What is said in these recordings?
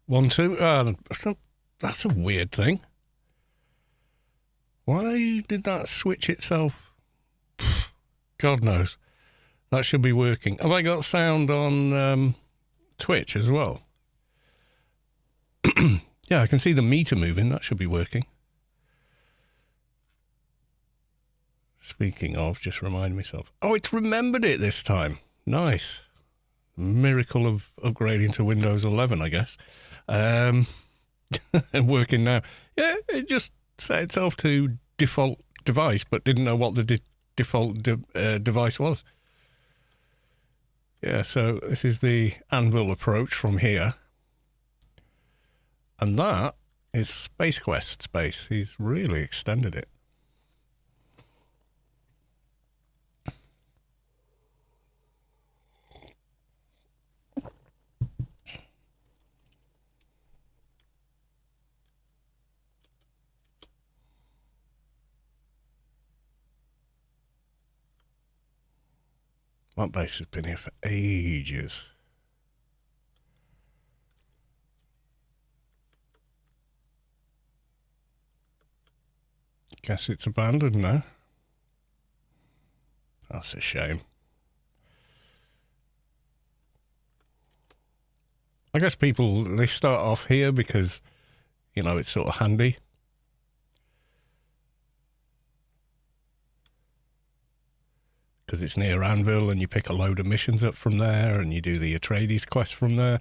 1, 2. That's a weird thing. Why did that switch itself? God knows. That should be working. Have I got sound on Twitch as well? Yeah, I can see the meter moving. That should be working. Speaking of, just remind myself. Oh, it's remembered it this time. Nice. Miracle of upgrading to Windows 11, I guess. Working now. Yeah, it just set itself to default device, but didn't know what the default device was. Yeah, so this is the anvil approach from here. And that is Space Quest space. He's really extended it. That base has been here for ages. Guess it's abandoned now. That's a shame. I guess people, they start off here because, you know, it's sort of handy. Because it's near Anvil and you pick a load of missions up from there and you do the Atreides quest from there.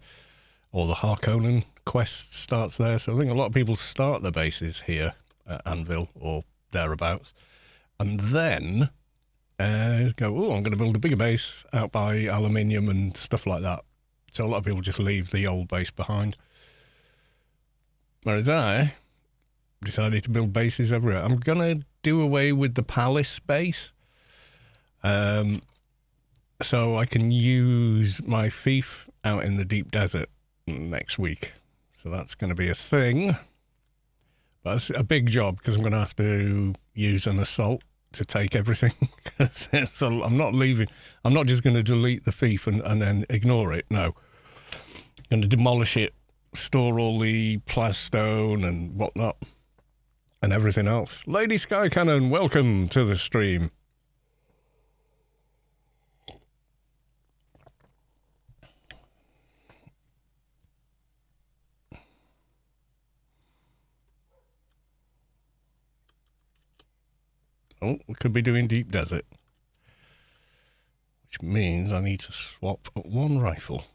Or the Harkonnen quest starts there. So I think a lot of people start their bases here at Anvil or thereabouts. And then go, oh, I'm going to build a bigger base out by aluminium and stuff like that. So a lot of people just leave the old base behind. Whereas I decided to build bases everywhere. I'm going to do away with the palace base. So I can use my fief out in the deep desert next week. So that's going to be a thing. But it's a big job because I'm going to have to use an assault to take everything. So I'm not leaving. I'm not just going to delete the fief and then ignore it. No. I'm going to demolish it, store all the plasstone and whatnot and everything else. Lady Sky Cannon, welcome to the stream. Oh, we could be doing deep desert. Which means I need to swap one rifle.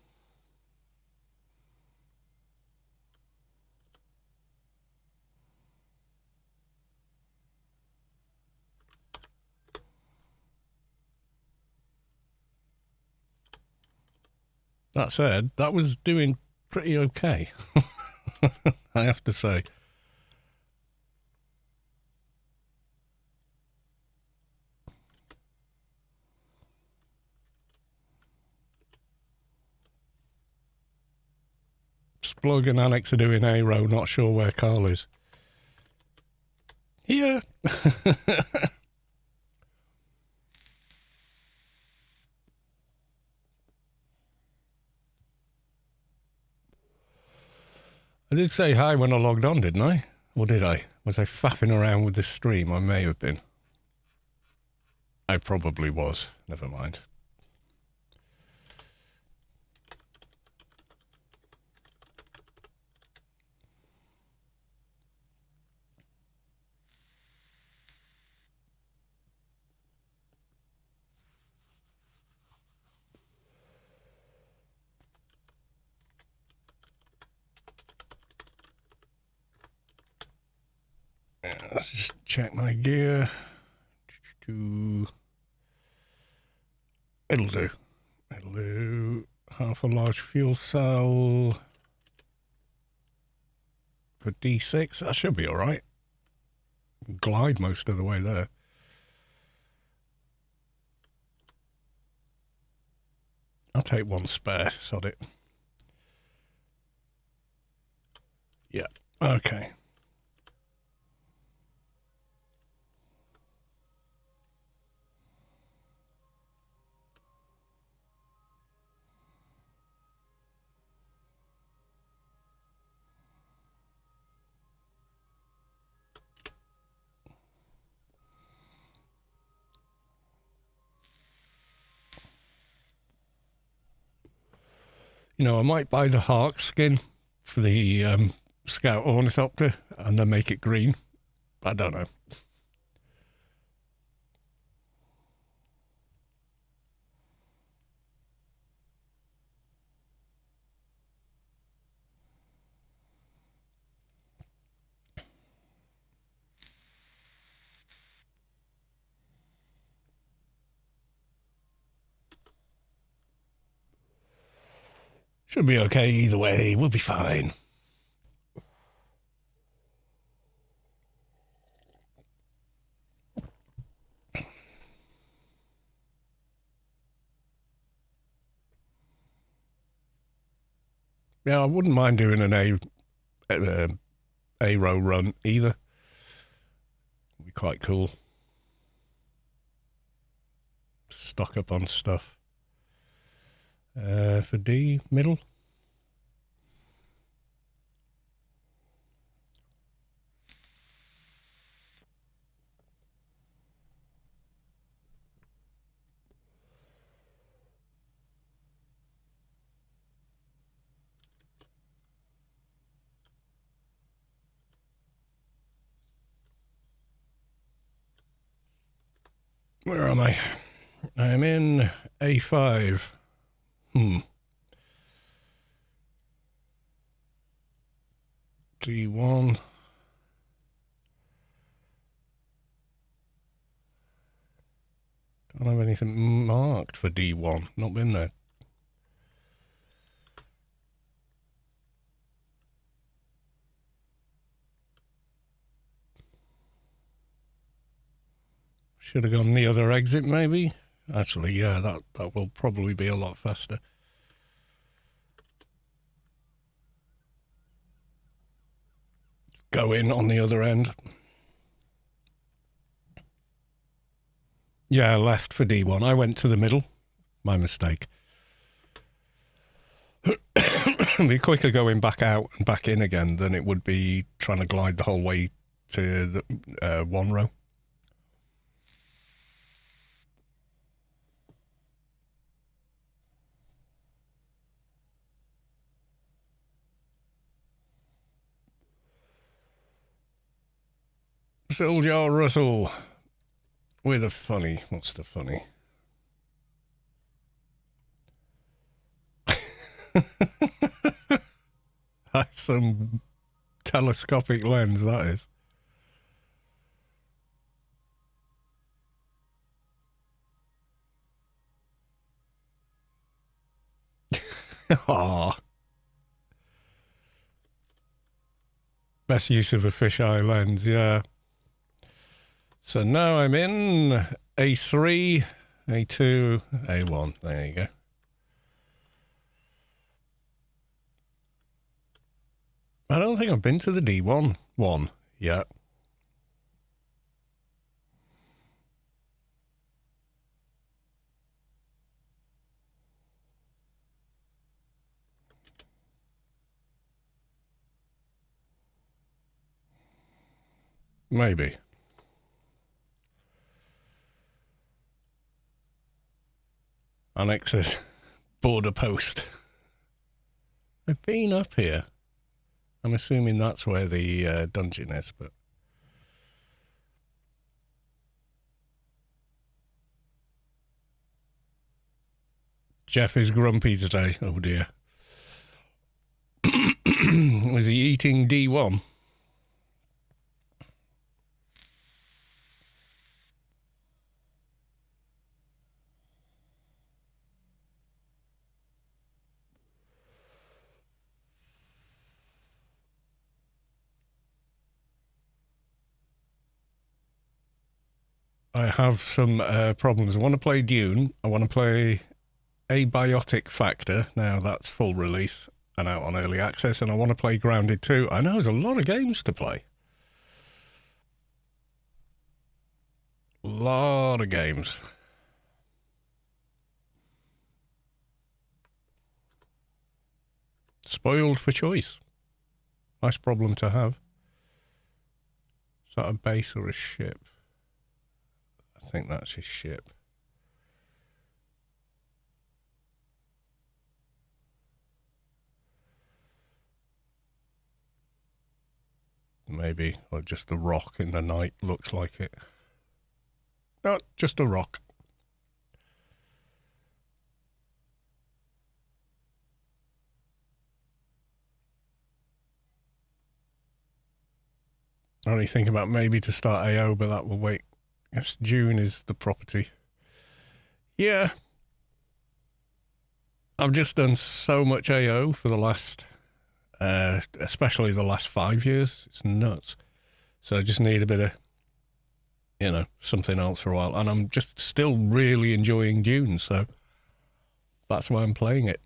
That said, that was doing pretty okay. I have to say. Splug and Annex are doing A-row, not sure where Carl is. Here. I did say hi when I logged on, didn't I? Or did I? Was I faffing around with the stream? I may have been. I probably was. Never mind. Let's just check my gear. It'll do. It'll do. Half a large fuel cell for D6. That should be all right. Glide most of the way there. I'll take one spare, sod it. Yeah, okay. You know, I might buy the Hark skin for the Scout Ornithopter and then make it green. I don't know. Should be okay either way. We'll be fine. Yeah, I wouldn't mind doing an A-row run either. It'd be quite cool. Stock up on stuff. For D, middle. Where am I? I'm in A5. D1. Don't have anything marked for D1. Not been there. Should have gone the other exit, maybe. Actually, yeah, that will probably be a lot faster. Go in on the other end. Yeah, left for D1. I went to the middle. My mistake. It'd be quicker going back out and back in again than it would be trying to glide the whole way to the one row. Soldier Russell with a funny. What's the funny? That's some telescopic lens, that is. Aww. Best use of a fisheye lens, yeah. So now I'm in A3, A2, A1. There you go. I don't think I've been to the D1 one yet. Maybe. Annexes. Border post. I've been up here. I'm assuming that's where the dungeon is, but... Jeff is grumpy today. Oh dear. Was he eating D1? I have some problems. I want to play Dune. I want to play Abiotic Factor. Now that's full release and out on early access. And I want to play Grounded 2. I know there's a lot of games to play. A lot of games. Spoiled for choice. Nice problem to have. Is that a base or a ship? I think that's his ship. maybe, or just the rock in the night looks like it. No, just a rock. Only thinking about maybe to start AO, but that will wait. Yes, June is the property. Yeah. I've just done so much AO for the last, especially the last 5 years. It's nuts. So I just need a bit of, something else for a while. And I'm just still really enjoying DUNE, so that's why I'm playing it.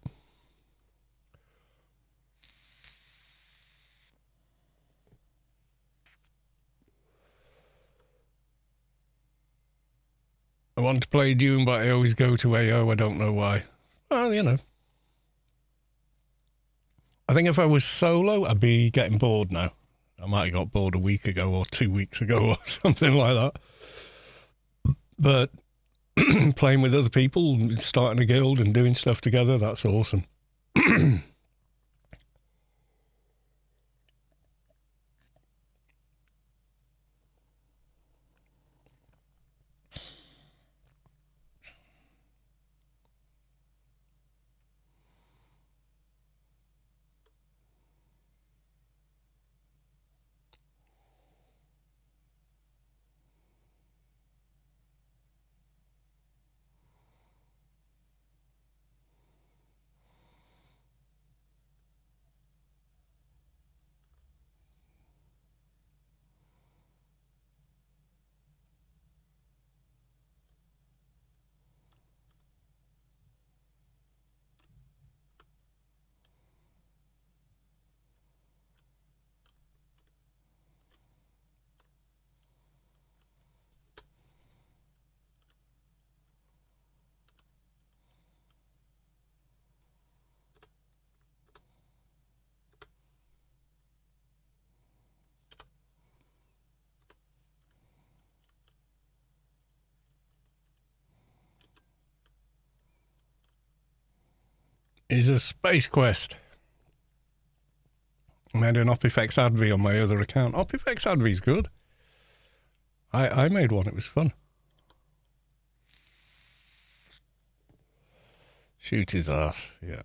I want to play DUNE, but I always go to AO. I don't know why. Well, I think if I was solo, I'd be getting bored now. I might have got bored a week ago or 2 weeks ago or something like that. But playing with other people, starting a guild and doing stuff together, that's awesome. Is a Space Quest. I made an Opifex Adv on my other account. Opifex Adv's good. I made one. It was fun. Shoot his ass. Yeah.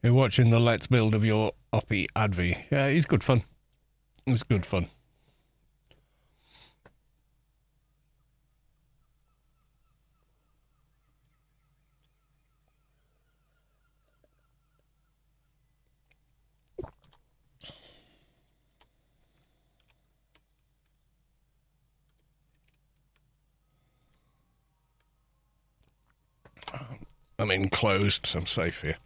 You're watching the Let's Build of your Oppie Adv. Yeah, he's good fun. It's good fun. I'm enclosed, so I'm safe here.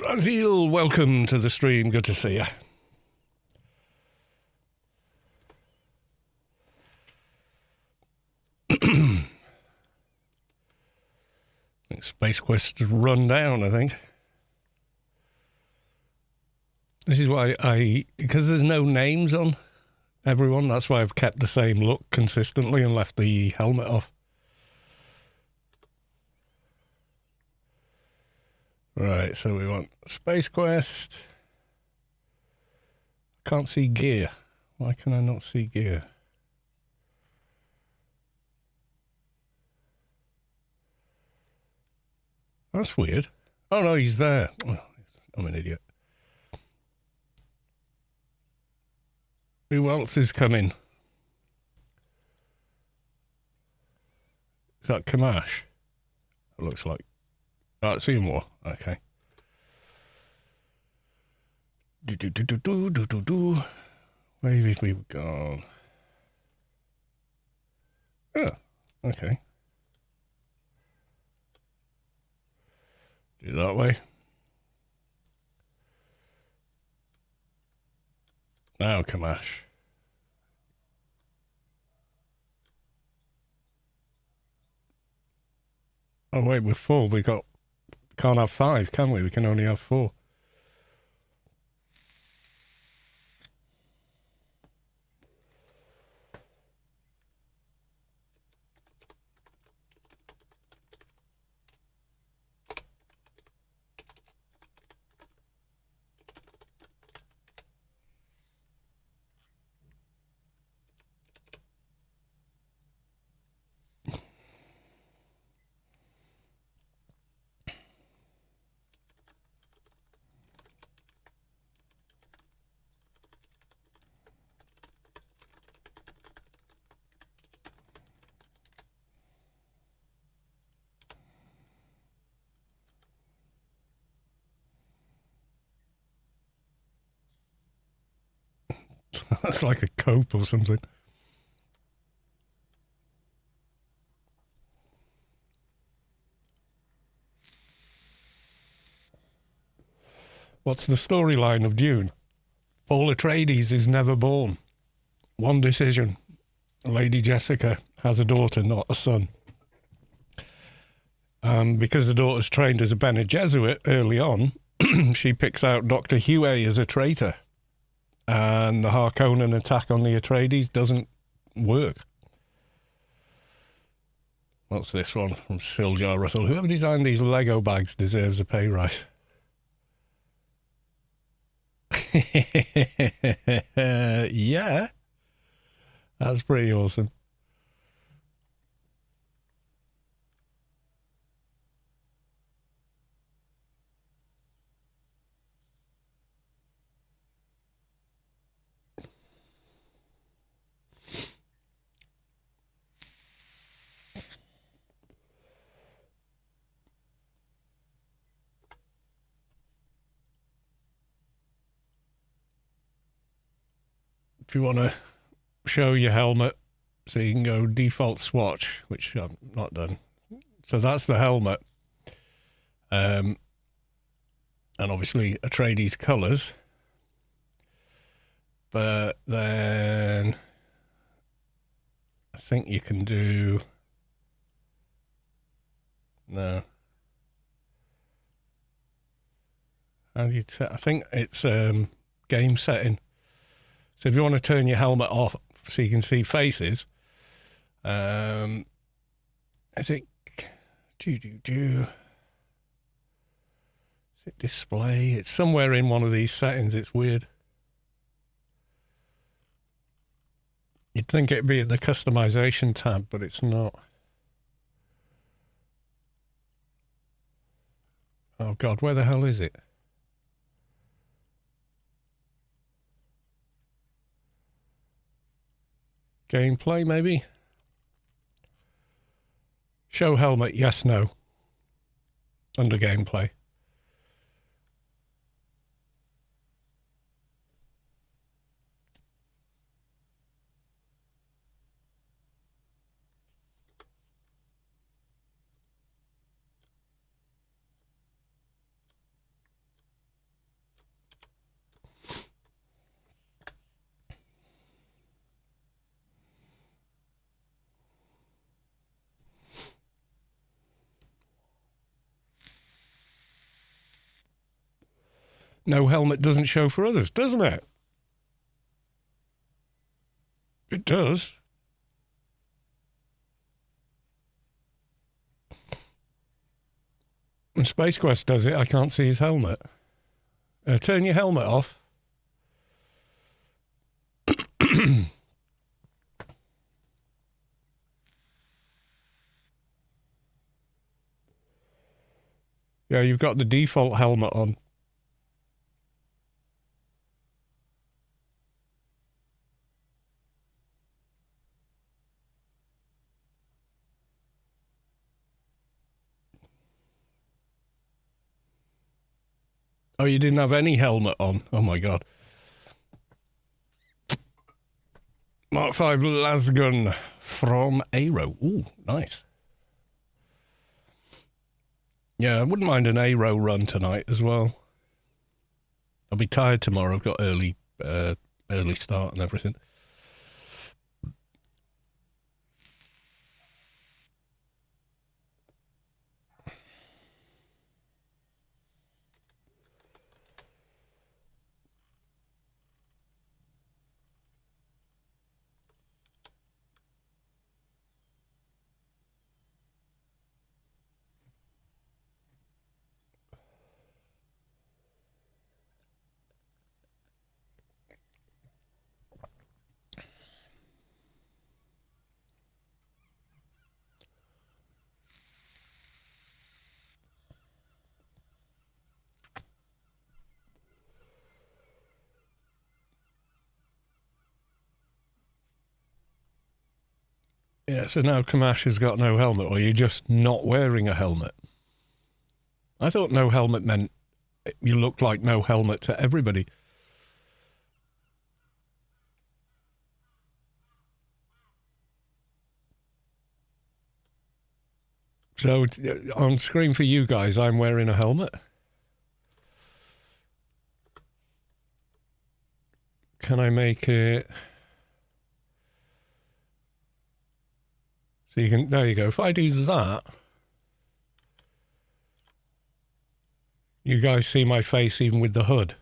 Brazil, welcome to the stream. Good to see you. I think Space Quest has run down, I think. This is why because there's no names on everyone, that's why I've kept the same look consistently and left the helmet off. Right, so we want Space Quest. Can't see gear. Why can I not see gear? That's weird. Oh no, he's there. Oh, I'm an idiot. Who else is coming? Is that Kamash? It looks like. Oh, it's Seymour. Okay. Where have we gone? Oh, okay. Do it that way. Now, Kamash. Oh, wait, we're full. Can't have 5, can we? We can only have 4. That's like a cope or something. What's the storyline of Dune? Paul Atreides is never born. One decision. Lady Jessica has a daughter, not a son. Because the daughter's trained as a Bene Gesserit early on, she picks out Dr. Huey as a traitor. And the Harkonnen attack on the Atreides doesn't work. What's this one from Siljar Russell? Whoever designed these Lego bags deserves a pay rise. Yeah. That's pretty awesome. If you want to show your helmet, so you can go default swatch, which I've not done. So that's the helmet. And obviously Atreides colours. But then I think you can do... No. How do you... I think it's game setting. So if you want to turn your helmet off so you can see faces, is it is it display? It's somewhere in one of these settings. It's weird. You'd think it'd be in the customization tab, but it's not. Oh God, where the hell is it? Gameplay, maybe? Show helmet, yes, no. Under gameplay. no helmet doesn't show for others, doesn't it? It does. When Space Quest does it, I can't see his helmet. Turn your helmet off. Yeah, you've got the default helmet on. Oh, you didn't have any helmet on? Oh my god. Mark 5 lasgun from Aero. Ooh, nice. Yeah, I wouldn't mind an Aero run tonight as well. I'll be tired tomorrow. I've got early start and everything. Yeah, so now Kamash has got no helmet, or you're just not wearing a helmet. I thought no helmet meant you looked like no helmet to everybody. So on screen for you guys, I'm wearing a helmet. Can I make it... So you can... There you go. If I do that... You guys see my face even with the hood.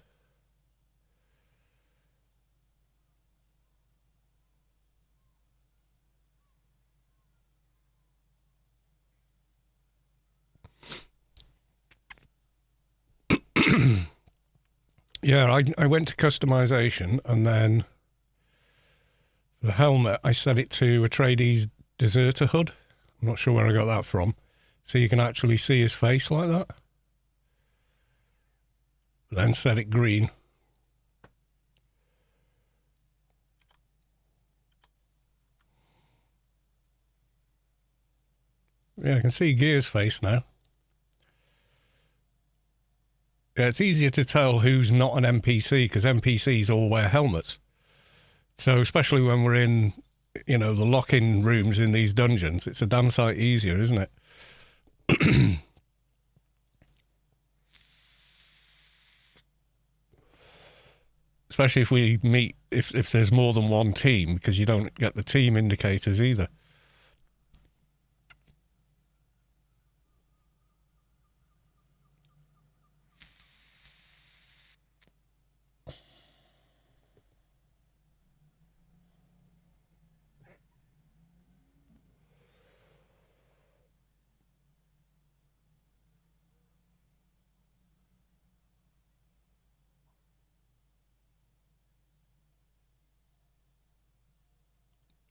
Yeah, I went to customization, and then for the helmet, I set it to a Atreides deserter hood. I'm not sure where I got that from. So you can actually see his face like that. Then set it green. Yeah, I can see Gear's face now. Yeah, it's easier to tell who's not an NPC because NPCs all wear helmets. So especially when we're in, you know, the lock-in rooms in these dungeons, it's a damn sight easier, isn't it? Especially if we meet, if there's more than one team, because you don't get the team indicators either.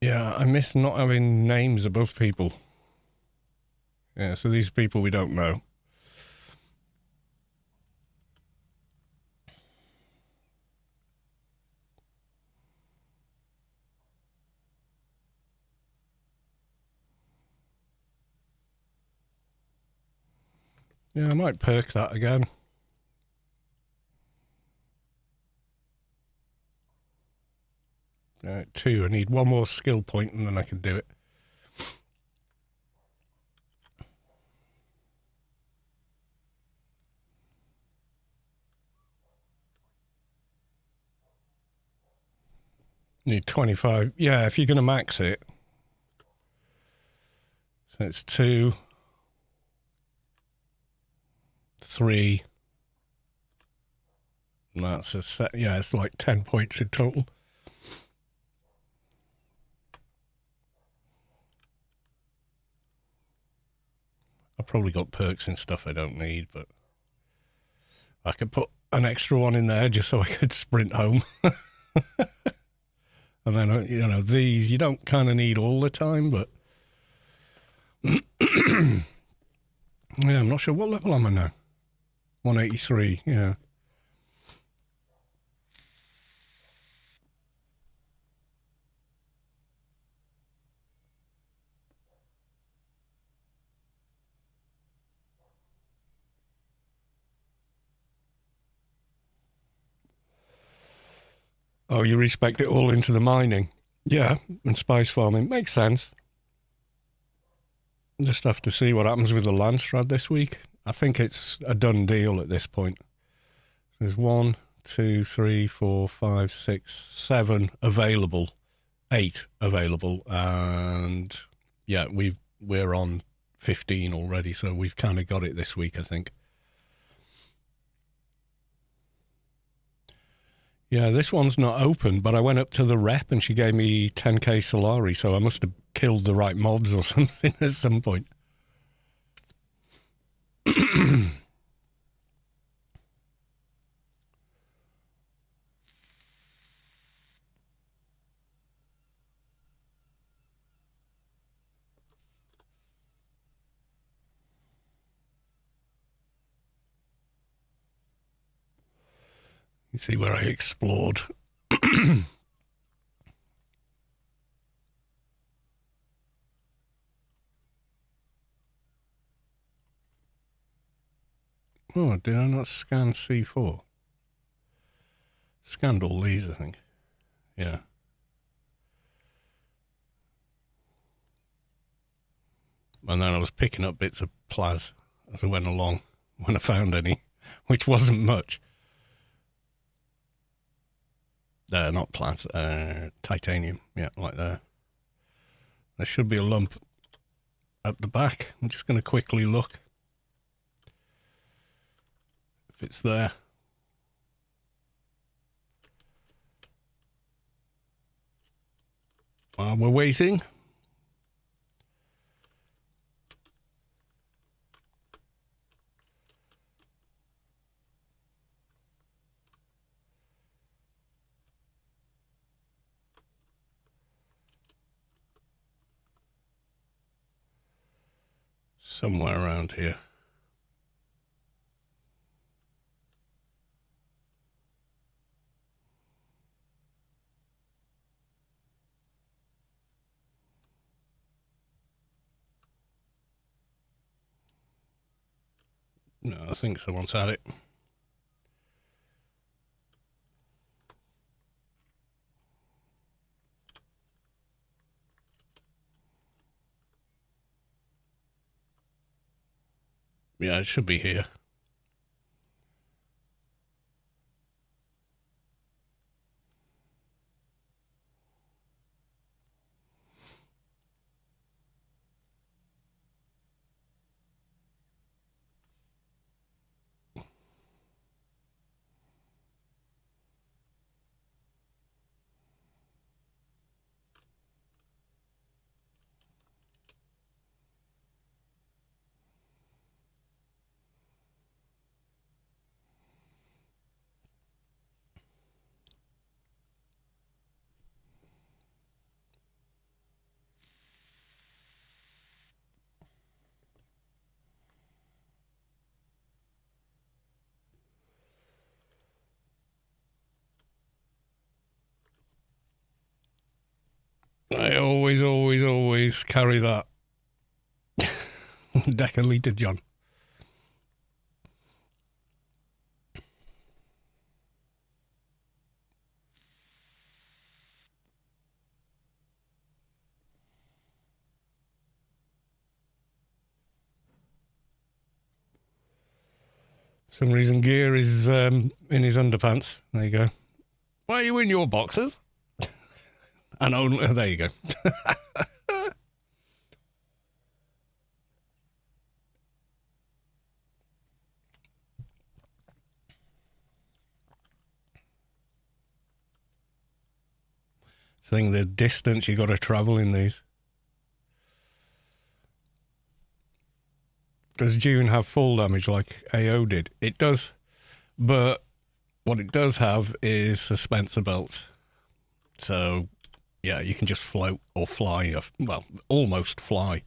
Yeah, I miss not having names above people. Yeah, so these people we don't know. Yeah, I might perk that again. Right, 2. I need one more skill point and then I can do it. Need 25. Yeah, if you're going to max it. So it's 2, 3, That's a set. Yeah, it's like 10 points in total. I've probably got perks and stuff I don't need, but I could put an extra one in there just so I could sprint home. And then, you know, these you don't kind of need all the time, but yeah, I'm not sure what level am I now. 183, yeah. Oh, you respect it all into the mining. Yeah, and spice farming. Makes sense. Just have to see what happens with the Landsrad this week. I think it's a done deal at this point. There's 1, 2, 3, 4, 5, 6, 7 available. 8 available. And yeah, we're on 15 already, so we've kind of got it this week, I think. Yeah, this one's not open, but I went up to the rep and she gave me 10k Solari, so I must have killed the right mobs or something at some point. You see where I explored. Oh, did I not scan C4? Scanned all these, I think. Yeah. And then I was picking up bits of Plaz as I went along when I found any, which wasn't much. Not Plaz, titanium. Yeah, like there. There should be a lump at the back. I'm just going to quickly look if it's there. While we're waiting. Somewhere around here. No, I think someone's had it. Yeah, it should be here. I always carry that. Decaliter John. For some reason gear is in his underpants. There you go. Why are you in your boxers? And only there you go. Saying the distance you got to travel in these. Does DUNE have full damage like AO did? It does, but what it does have is suspensor belts. So, yeah, you can just float or fly, well, almost fly.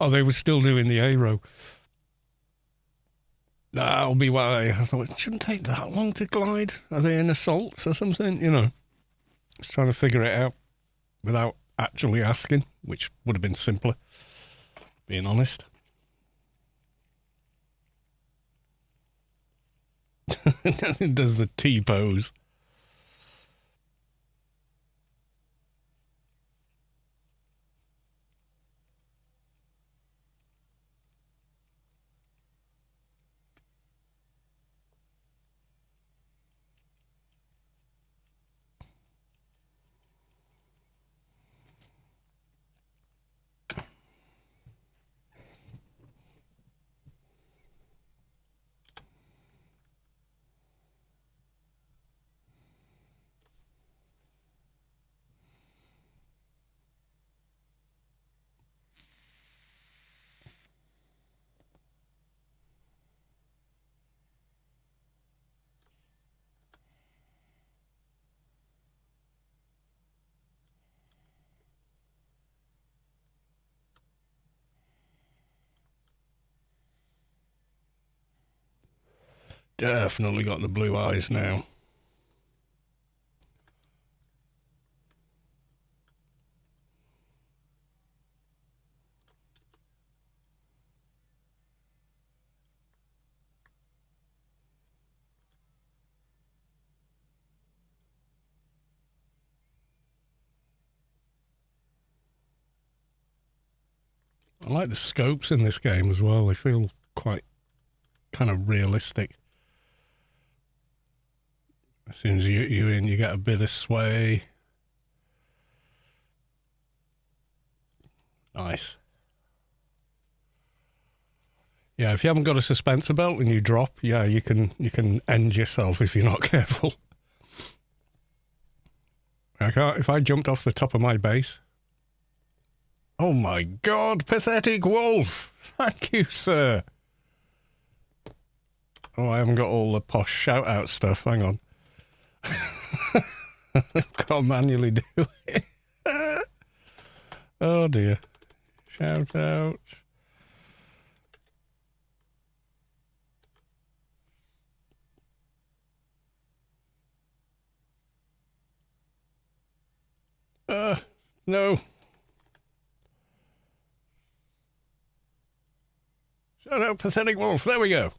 Oh, they were still doing the aero. That'll be why I thought it shouldn't take that long to glide. Are they in assaults or something? You know, just trying to figure it out without actually asking, which would have been simpler, being honest. It does the T-pose. Definitely got the blue eyes now. I like the scopes in this game as well. They feel quite kind of realistic. As soon as you're in, you get a bit of sway. Nice. Yeah, if you haven't got a suspensor belt and you drop, yeah, you can end yourself if you're not careful. If I jumped off the top of my base. Oh my God, pathetic wolf! Thank you, sir. Oh, I haven't got all the posh shout-out stuff. Hang on. I've got to manually do it. Oh dear. Shout-out. No. Shout out, pathetic wolf. There we go.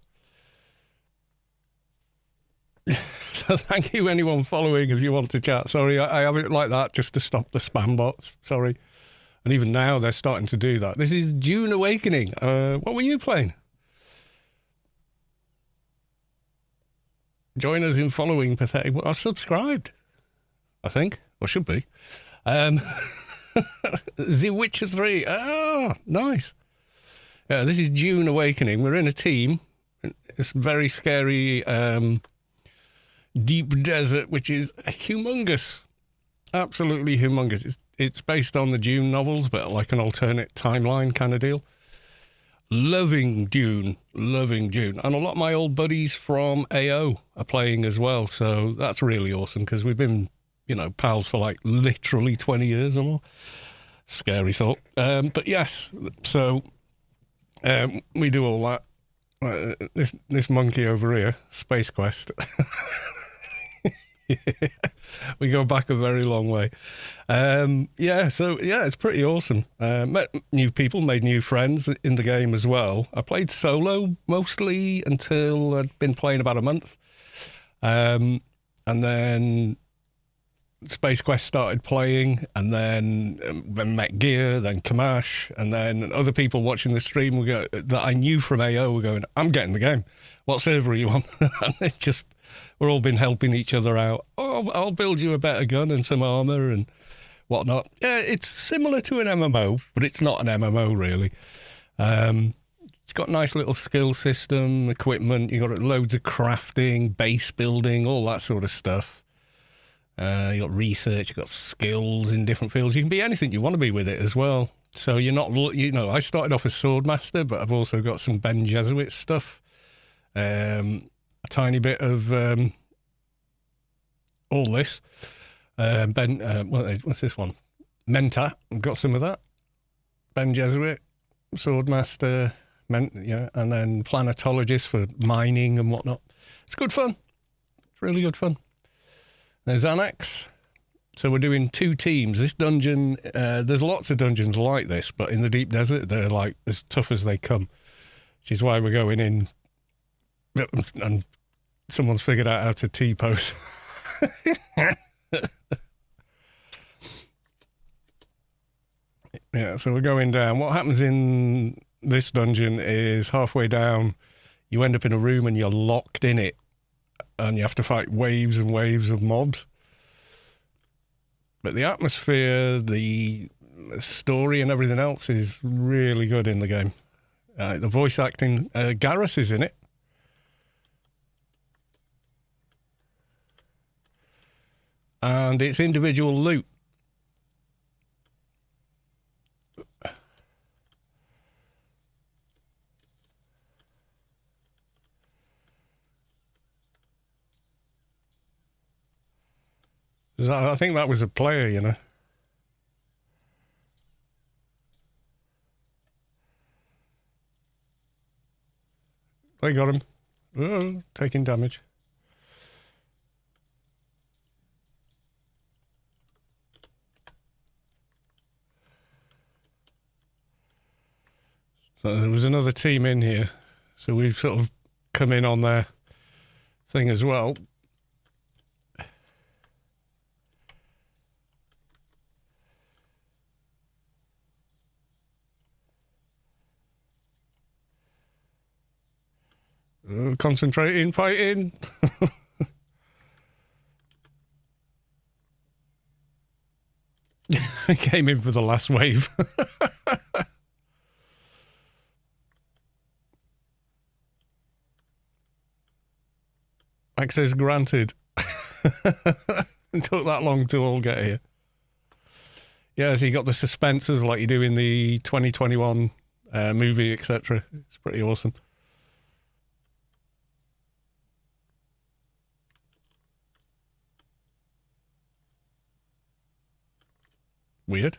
So thank you, anyone following, if you want to chat. Sorry, I have it like that just to stop the spam bots. Sorry. And even now, they're starting to do that. This is DUNE Awakening. What were you playing? Join us in following pathetic. I've subscribed, I think. Or should be. The Witcher 3. Oh, nice. Yeah, this is Dune Awakening. We're in a team. It's very scary deep desert, which is humongous. Absolutely humongous. It's based on the Dune novels, but like an alternate timeline kind of deal. Loving Dune. And a lot of my old buddies from AO are playing as well, so that's really awesome because we've been, pals for like literally 20 years or more. Scary thought. But yes, so we do all that. This monkey over here, Space Quest. We go back a very long way. It's pretty awesome. Met new people, made new friends in the game as well. I played solo mostly until I'd been playing about a month. And then Space Quest started playing, and then met Gear, then Kamash, and then other people watching the stream that I knew from AO were going, I'm getting the game. What server are you on? And we're all been helping each other out. Oh, I'll build you a better gun and some armor and whatnot. Yeah, it's similar to an MMO, but it's not an MMO really. It's got a nice little skill system, equipment. You got loads of crafting, base building, all that sort of stuff. You got research, you got skills in different fields. You can be anything you want to be with it as well. So you're not, I started off as Swordmaster, but I've also got some Ben Jesuit stuff. A tiny bit of all this. What's this one? Menta. I've got some of that. Ben Jesuit, Swordmaster, and then Planetologist for mining and whatnot. It's good fun. It's really good fun. There's Annex. So we're doing 2 teams. This dungeon, there's lots of dungeons like this, but in the deep desert, they're like as tough as they come, which is why we're going in. And someone's figured out how to T-pose. Yeah, so we're going down. What happens in this dungeon is halfway down, you end up in a room and you're locked in it. And you have to fight waves and waves of mobs. But the atmosphere, the story and everything else is really good in the game. The voice acting, Garrus is in it. And it's individual loot. I think that was a player, They got him. Oh, taking damage. So there was another team in here. So we've sort of come in on their thing as well. Concentrating, fighting. I came in for the last wave. Access granted. It took that long to all get here. Yeah, so you got the suspensors like you do in the 2021 movie, etc. It's pretty awesome. Weird.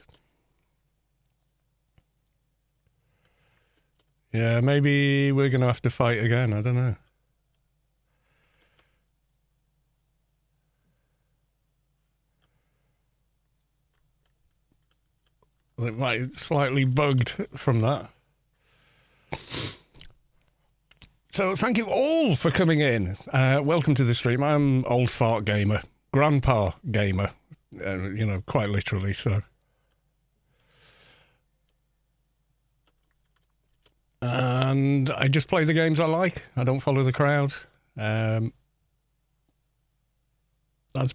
Yeah, maybe we're going to have to fight again. I don't know. It might slightly bugged from that. So thank you all for coming in. Welcome to the stream. I'm Old Fart Gamer, Grandpa Gamer, quite literally so. And I just play the games I like. I don't follow the crowd. That's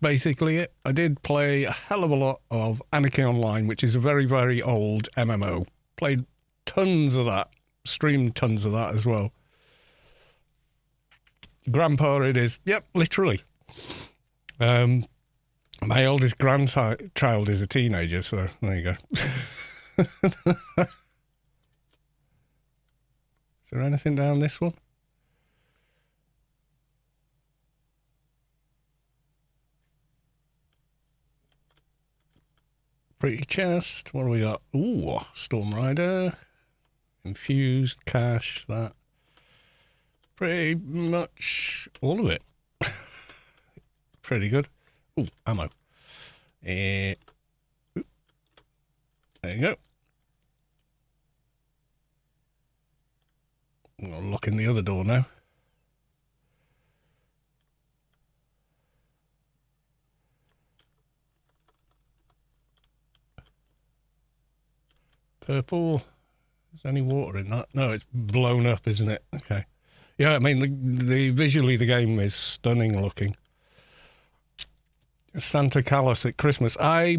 basically it. I did play a hell of a lot of Anarchy Online, which is a very, very old MMO. Played tons of that stream tons of that as well. Grandpa it is. Yep, literally. My oldest grandchild is a teenager, so there you go. Is there anything down this one? Pretty chest. What do we got? Ooh, Storm Rider. Infused, cash, that. Pretty much all of it. Pretty good. Ooh, ammo. There you go. I'll look in the other door now. Purple. Is there any water in that? No, it's blown up, isn't it? Okay. Yeah, I mean, the visually the game is stunning looking. Santa Claus at Christmas. I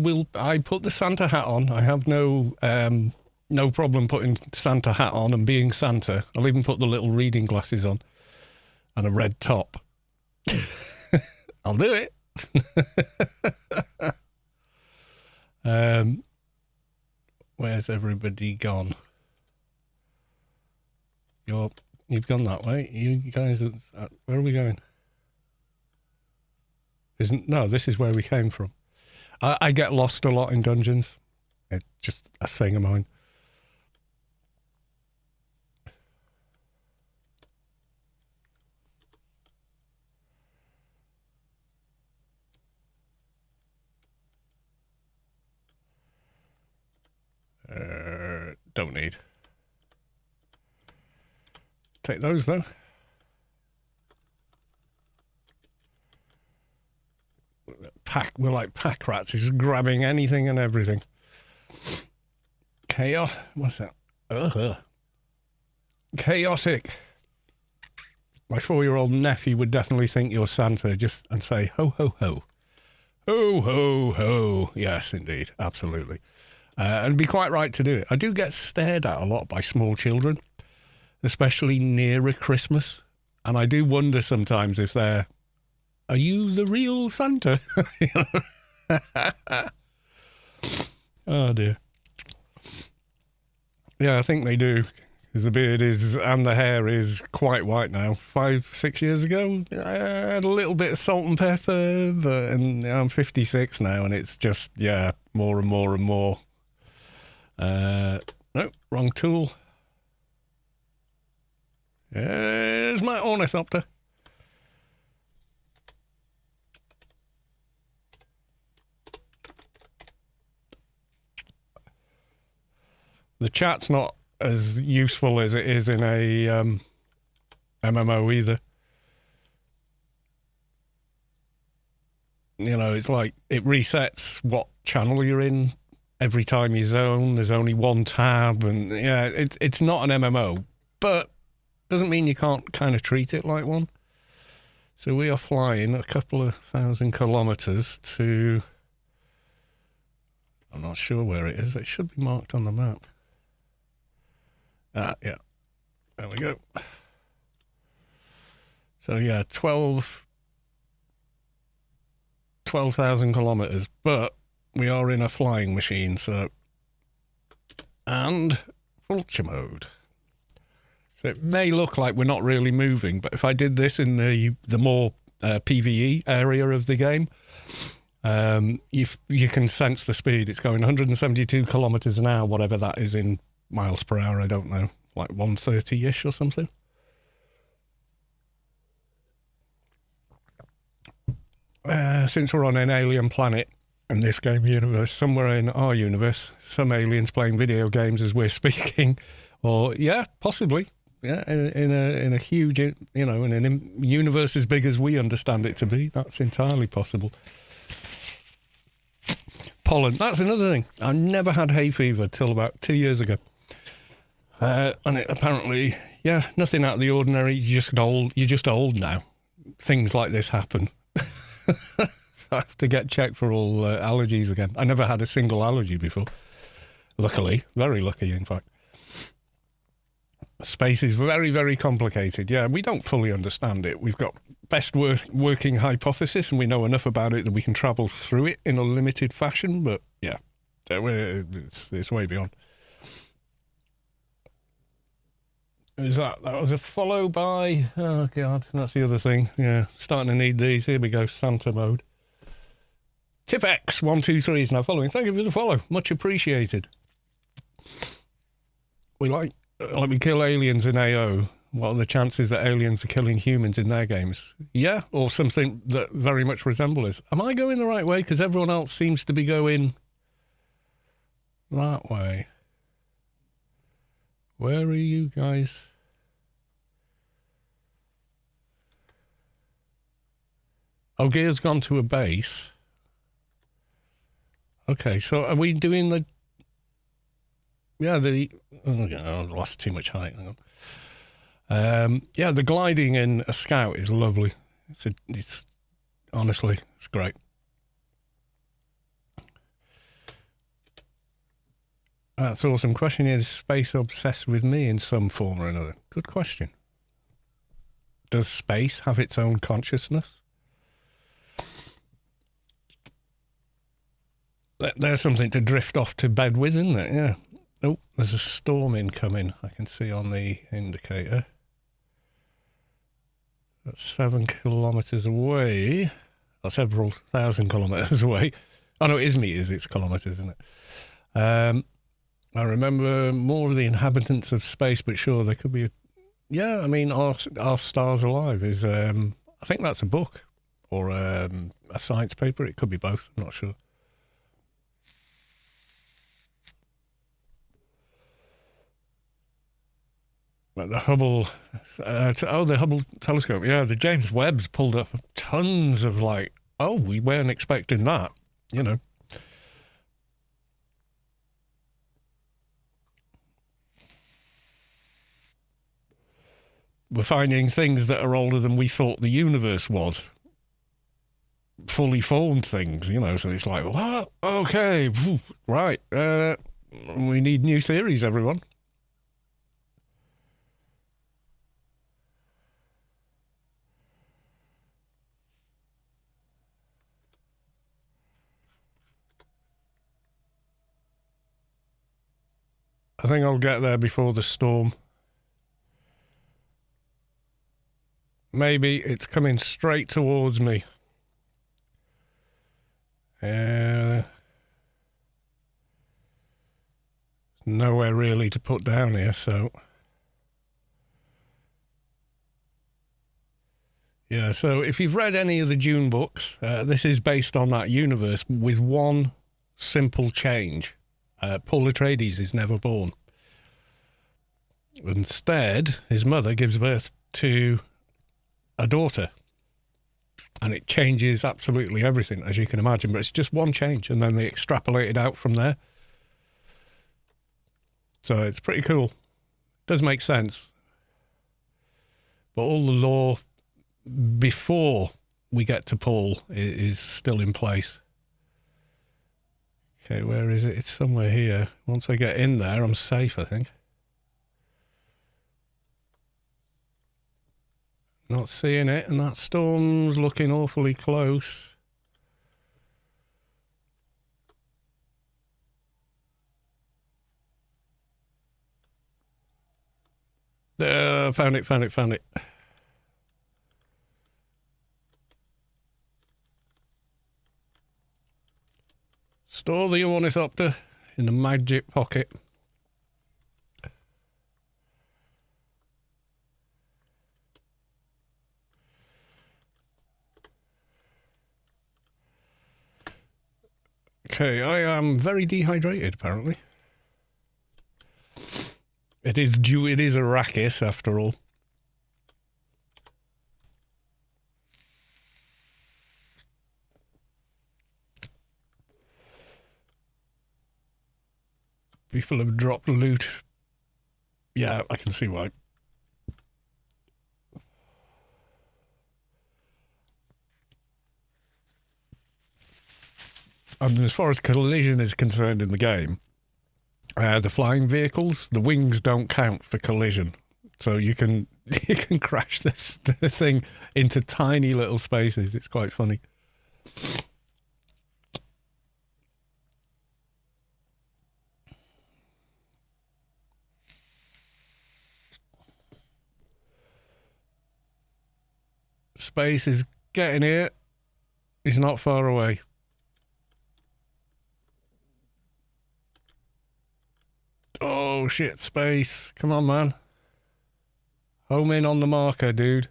put the Santa hat on. I have no problem putting Santa hat on and being Santa. I'll even put the little reading glasses on and a red top. I'll do it. Where's everybody gone? You've gone that way. You guys, where are we going? This is where we came from. I get lost a lot in dungeons. It's just a thing of mine. Don't need. Take those though. We're like pack rats, just grabbing anything and everything. Chaos. What's that? Chaotic. My 4-year-old nephew would definitely think you're Santa and say ho ho ho, ho ho ho. Yes, indeed, absolutely, and be quite right to do it. I do get stared at a lot by small children, especially nearer Christmas, and I do wonder sometimes if they're. Are you the real Santa? Oh dear. Yeah, I think they do. Because the beard is, and the hair is quite white now. 5-6 years ago, I had a little bit of salt and pepper, and I'm 56 now, and it's just, yeah, more and more and more. No, wrong tool. There's my ornithopter. The chat's not as useful as it is in a MMO either. You know, it's like it resets what channel you're in every time you zone. There's only one tab, and yeah, it's not an MMO, but doesn't mean you can't kind of treat it like one. So we are flying a couple of 1,000 kilometers to. I'm not sure where it is. It should be marked on the map. Yeah, there we go. So yeah, 12,000 kilometers, but we are in a flying machine, so, and vulture mode. So it may look like we're not really moving, but if I did this in the more PvE area of the game, you can sense the speed. It's going 172 kilometers an hour, whatever that is in miles per hour, I don't know, like 130-ish or something. Since we're on an alien planet in this game universe, somewhere in our universe, some aliens playing video games as we're speaking, or yeah, possibly, yeah, in a huge, in a universe as big as we understand it to be, that's entirely possible. Pollen, that's another thing. I never had hay fever till about 2 years ago. And it apparently, yeah, nothing out of the ordinary. You're just old now. Things like this happen. I have to get checked for all allergies again. I never had a single allergy before. Luckily, very lucky, in fact. Space is very, very complicated. Yeah, we don't fully understand it. We've got best working hypothesis, and we know enough about it that we can travel through it in a limited fashion. But yeah, it's way beyond. That was a follow by. Oh God, that's the other thing. Yeah, starting to need these. Here we go, Santa mode. TipX123 is now following. Thank you for the follow, much appreciated. We kill aliens in AO. What are the chances that aliens are killing humans in their games? Yeah, or something that very much resembles. Am I going the right way? Because everyone else seems to be going that way. Where are you guys? Oh, Gear's gone to a base. Okay, so are we doing the... Yeah, I lost too much height. Hang on. Yeah, the gliding in a Scout is lovely. It's honestly, it's great. That's awesome. Question is space obsessed with me in some form or another? Good question. Does space have its own consciousness? There's something to drift off to bed with, isn't it? Yeah. Oh, there's a storm incoming. I can see on the indicator. That's 7 kilometres away. Or several thousand kilometres away. Oh no, it is meters. It's kilometres, isn't it? I remember more of the inhabitants of space, but sure, there could be... Yeah, I mean, Are Stars Alive is... I think that's a book or a science paper. It could be both. I'm not sure. But the Hubble... the Hubble telescope. Yeah, the James Webb's pulled up tons of we weren't expecting that, you know. We're finding things that are older than we thought the universe was. Fully formed things, you know, so it's like, what? Okay, right. We need new theories, everyone. I think I'll get there before the storm. Maybe it's coming straight towards me. Nowhere really to put down here, so... Yeah, so if you've read any of the Dune books, this is based on that universe with one simple change. Paul Atreides is never born. Instead, his mother gives birth to a daughter. And it changes absolutely everything, as you can imagine. But it's just one change, and then they extrapolate it out from there. So it's pretty cool. Does make sense. But all the lore before we get to Paul is still in place. Okay, where is it? It's somewhere here. Once I get in there, I'm safe, I think. Not seeing it, and that storm's looking awfully close. Found it. Store the ornithopter in the magic pocket. Okay, I am very dehydrated, apparently. It is Arrakis, after all. People have dropped loot. Yeah, I can see why. And as far as collision is concerned in the game, the flying vehicles, the wings don't count for collision. So you can crash this thing into tiny little spaces. It's quite funny. Space is getting here. He's not far away. Oh shit, Space. Come on, man. Home in on the marker, dude.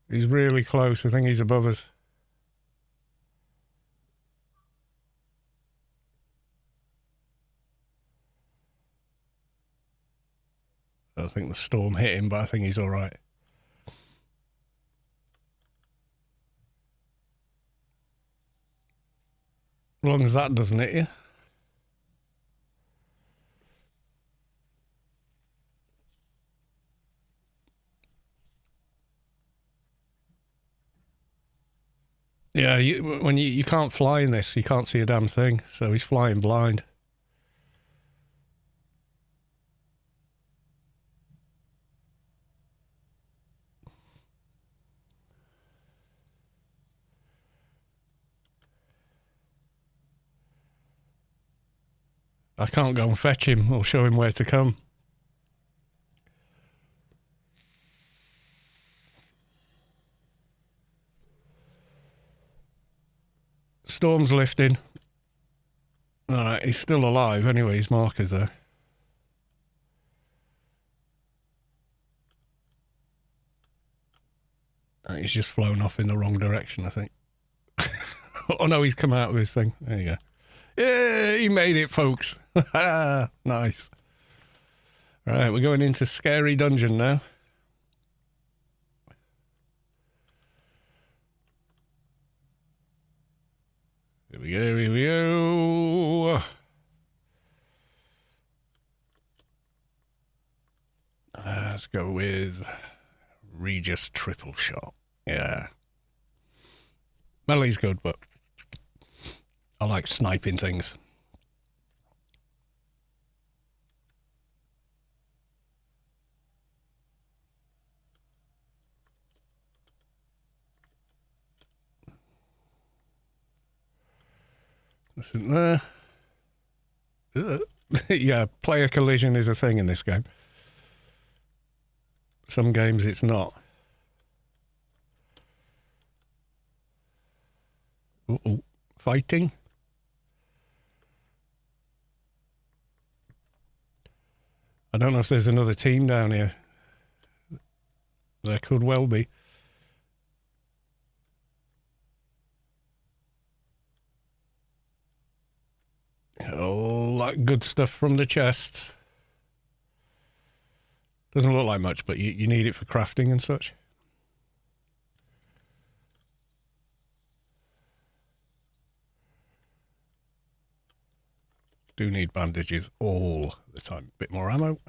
He's really close. I think he's above us. I think the storm hit him, but I think he's all right. As long as that doesn't hit you. Yeah, when you can't fly in this, you can't see a damn thing. So he's flying blind. I can't go and fetch him or show him where to come. Storm's lifting. Alright, he's still alive anyway, his marker's there. He's just flown off in the wrong direction, I think. Oh no, he's come out of his thing. There you go. Yeah, he made it, folks. Nice. Right, we're going into Scary Dungeon now. Here we go, here we go. Let's go with Regis Triple Shot. Yeah. Melee's good, but I like sniping things. Isn't there? Yeah, player collision is a thing in this game. Some games it's not. Uh-oh. Fighting? I don't know if there's another team down here. There could well be. All that good stuff from the chests. Doesn't look like much, but you need it for crafting and such. Do need bandages all the time. Bit more ammo.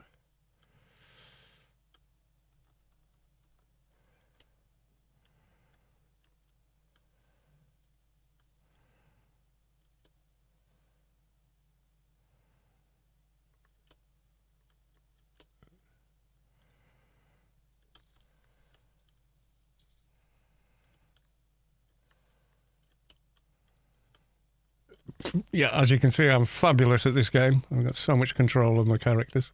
Yeah, as you can see, I'm fabulous at this game. I've got so much control of my characters.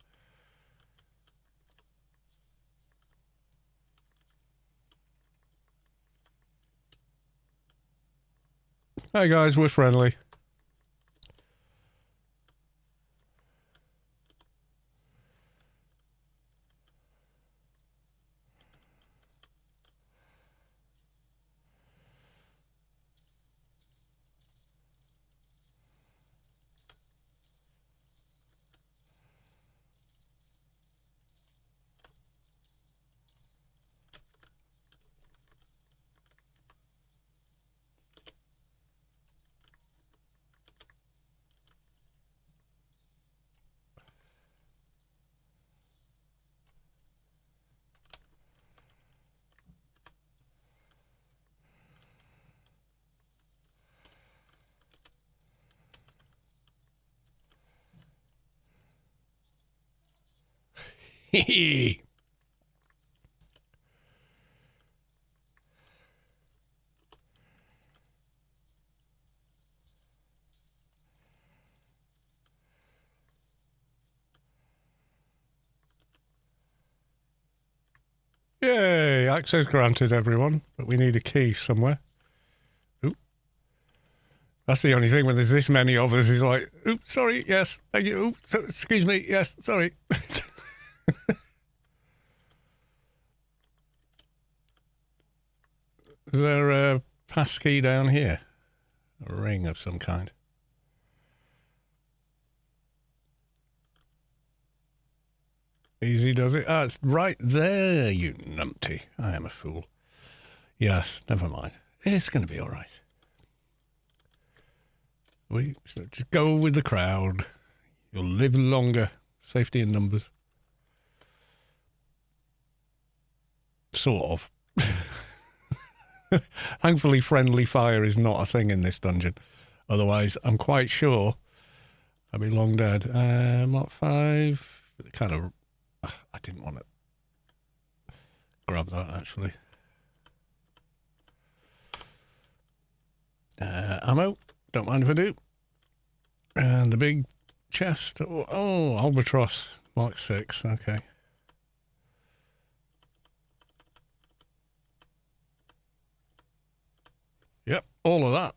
Hey guys, we're friendly. Yay, access granted, everyone. But we need a key somewhere. Oop. That's the only thing when there's this many of us is like, oops, sorry, yes, thank you, oops, excuse me, yes, sorry. Is there a passkey down here? A ring of some kind. Easy does it. Ah, it's right there, you numpty. I am a fool. Yes, never mind. It's going to be all right. We just go with the crowd. You'll live longer. Safety in numbers. Sort of. Thankfully, friendly fire is not a thing in this dungeon. Otherwise, I'm quite sure I'd be long dead. Mark 5. Kind of... I didn't want to grab that, actually. Ammo. Don't mind if I do. And the big chest. Oh, Albatross. Mark 6. Okay. Yep, all of that.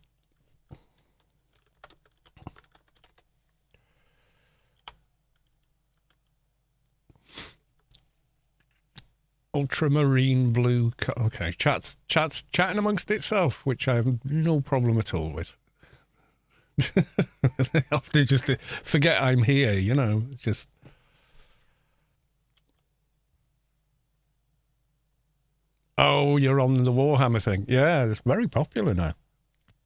Ultramarine blue. Okay, chat's chatting amongst itself, which I have no problem at all with. I have to just forget I'm here, you know. It's just. Oh, you're on the Warhammer thing. Yeah, it's very popular now.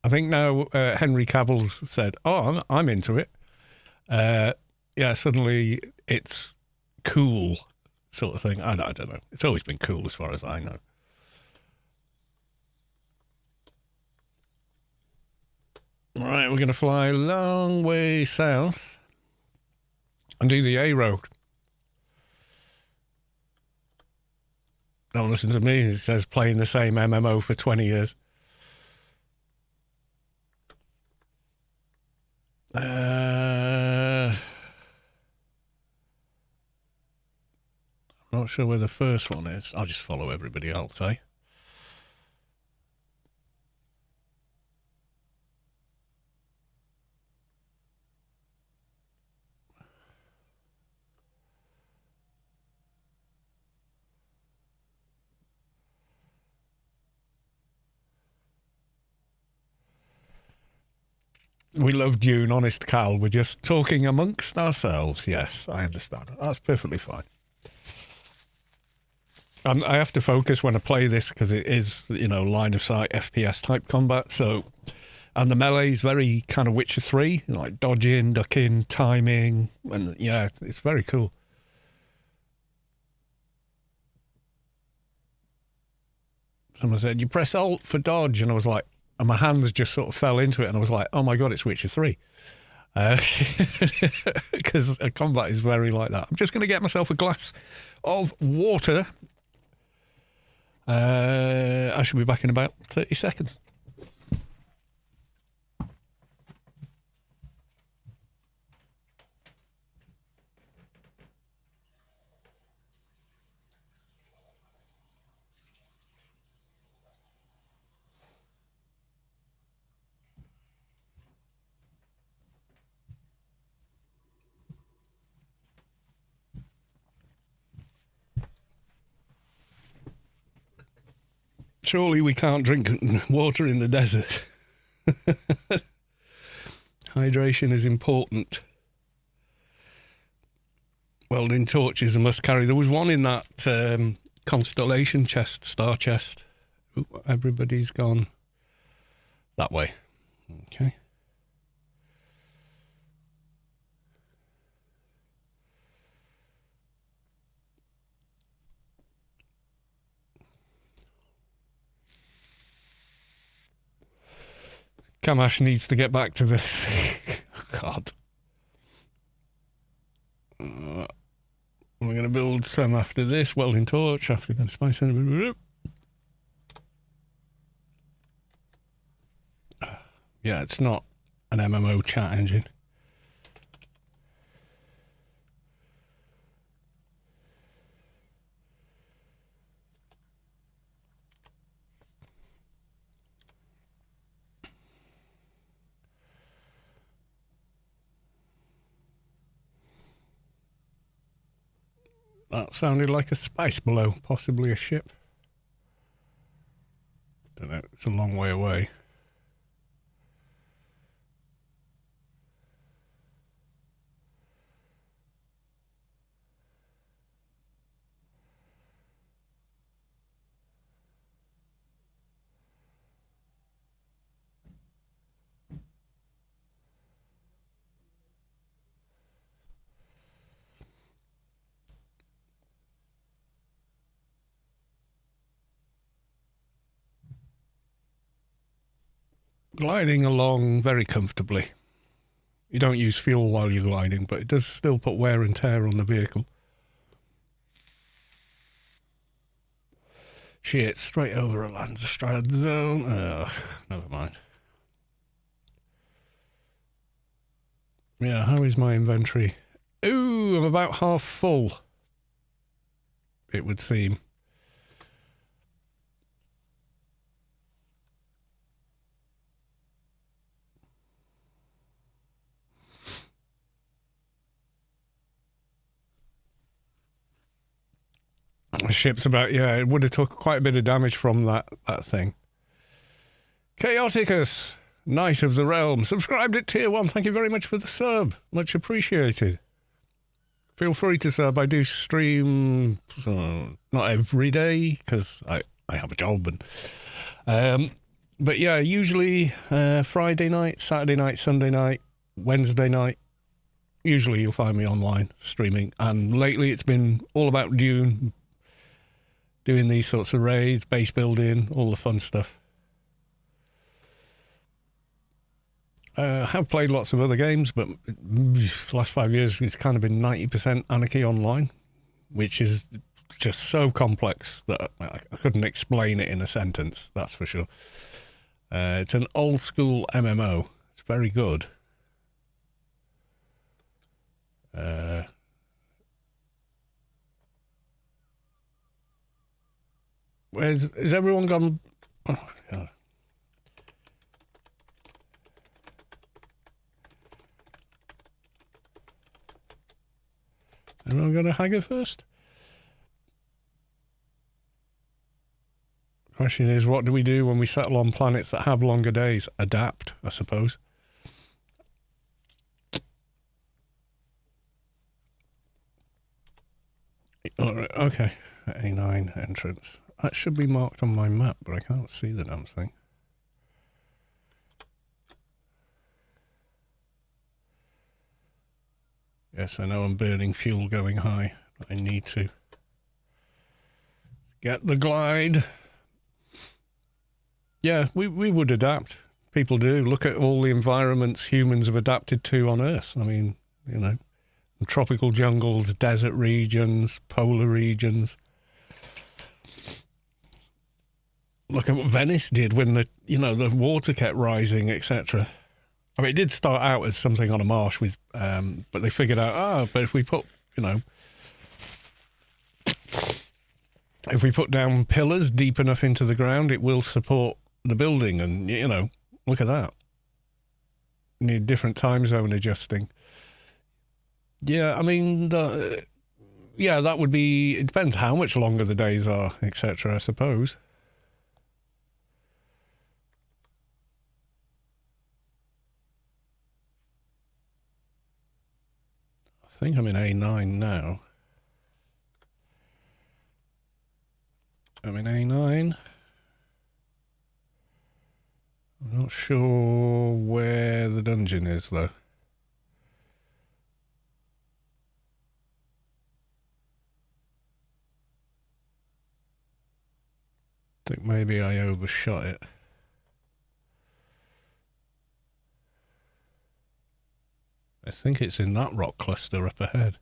I think now Henry Cavill's said, "Oh, I'm into it." Yeah, suddenly it's cool. Sort of thing. I don't know. It's always been cool as far as I know. Right, we're going to fly a long way south and do the A road. Don't listen to me. It says playing the same MMO for 20 years. Not sure where the first one is. I'll just follow everybody else, eh? We love Dune, honest Cal. We're just talking amongst ourselves. Yes, I understand. That's perfectly fine. I have to focus when I play this because it is, you know, line of sight FPS type combat. So, and the melee is very kind of Witcher 3, like dodging, ducking, timing, and yeah, it's very cool. Someone said, you press Alt for dodge, and I was like, and my hands just sort of fell into it, and I was like, oh my God, it's Witcher 3. Because combat is very like that. I'm just going to get myself a glass of water. I should be back in about 30 seconds. Surely we can't drink water in the desert. Hydration is important. Welding torches and must carry. There was one in that constellation chest, star chest. Ooh, everybody's gone that way. Okay. Kamash needs to get back to this. God. We're going to build some after this. Welding torch after the spice. Yeah, it's not an MMO chat engine. That sounded like a space below, possibly a ship. Don't know, it's a long way away. Gliding along very comfortably. You don't use fuel while you're gliding, but it does still put wear and tear on the vehicle. Shit, straight over a landstrad zone. Ugh, never mind. Yeah, how is my inventory? Ooh, I'm about half full, it would seem. The ship's about, yeah, it would have took quite a bit of damage from that thing. Chaoticus, Knight of the Realm, subscribed at tier 1. Thank you very much for the sub. Much appreciated. Feel free to sub. I do stream not every day because I have a job. But yeah, usually Friday night, Saturday night, Sunday night, Wednesday night. Usually you'll find me online streaming. And lately it's been all about Dune, doing these sorts of raids, base building, all the fun stuff. I have played lots of other games, but last 5 years it's kind of been 90% Anarchy Online, which is just so complex that I couldn't explain it in a sentence, that's for sure. It's an old school MMO. It's very good. Is everyone gone? Oh, God. Everyone got a Hagger first? Question is, what do we do when we settle on planets that have longer days? Adapt, I suppose. All right, okay. A9 entrance. That should be marked on my map, but I can't see the damn thing. Yes, I know I'm burning fuel going high. I need to get the glide. Yeah, we would adapt. People do. Look at all the environments humans have adapted to on Earth. I mean, you know, tropical jungles, desert regions, polar regions. Look at what Venice did when the water kept rising, etc. I mean, it did start out as something on a marsh with, but they figured out, but if we put, if we put down pillars deep enough into the ground, it will support the building. And, look at that. You need different time zone adjusting. Yeah, I mean, that would be, it depends how much longer the days are, etc., I suppose. I think I'm in A9 now. I'm in A9. I'm not sure where the dungeon is, though. I think maybe I overshot it. I think it's in that rock cluster up ahead.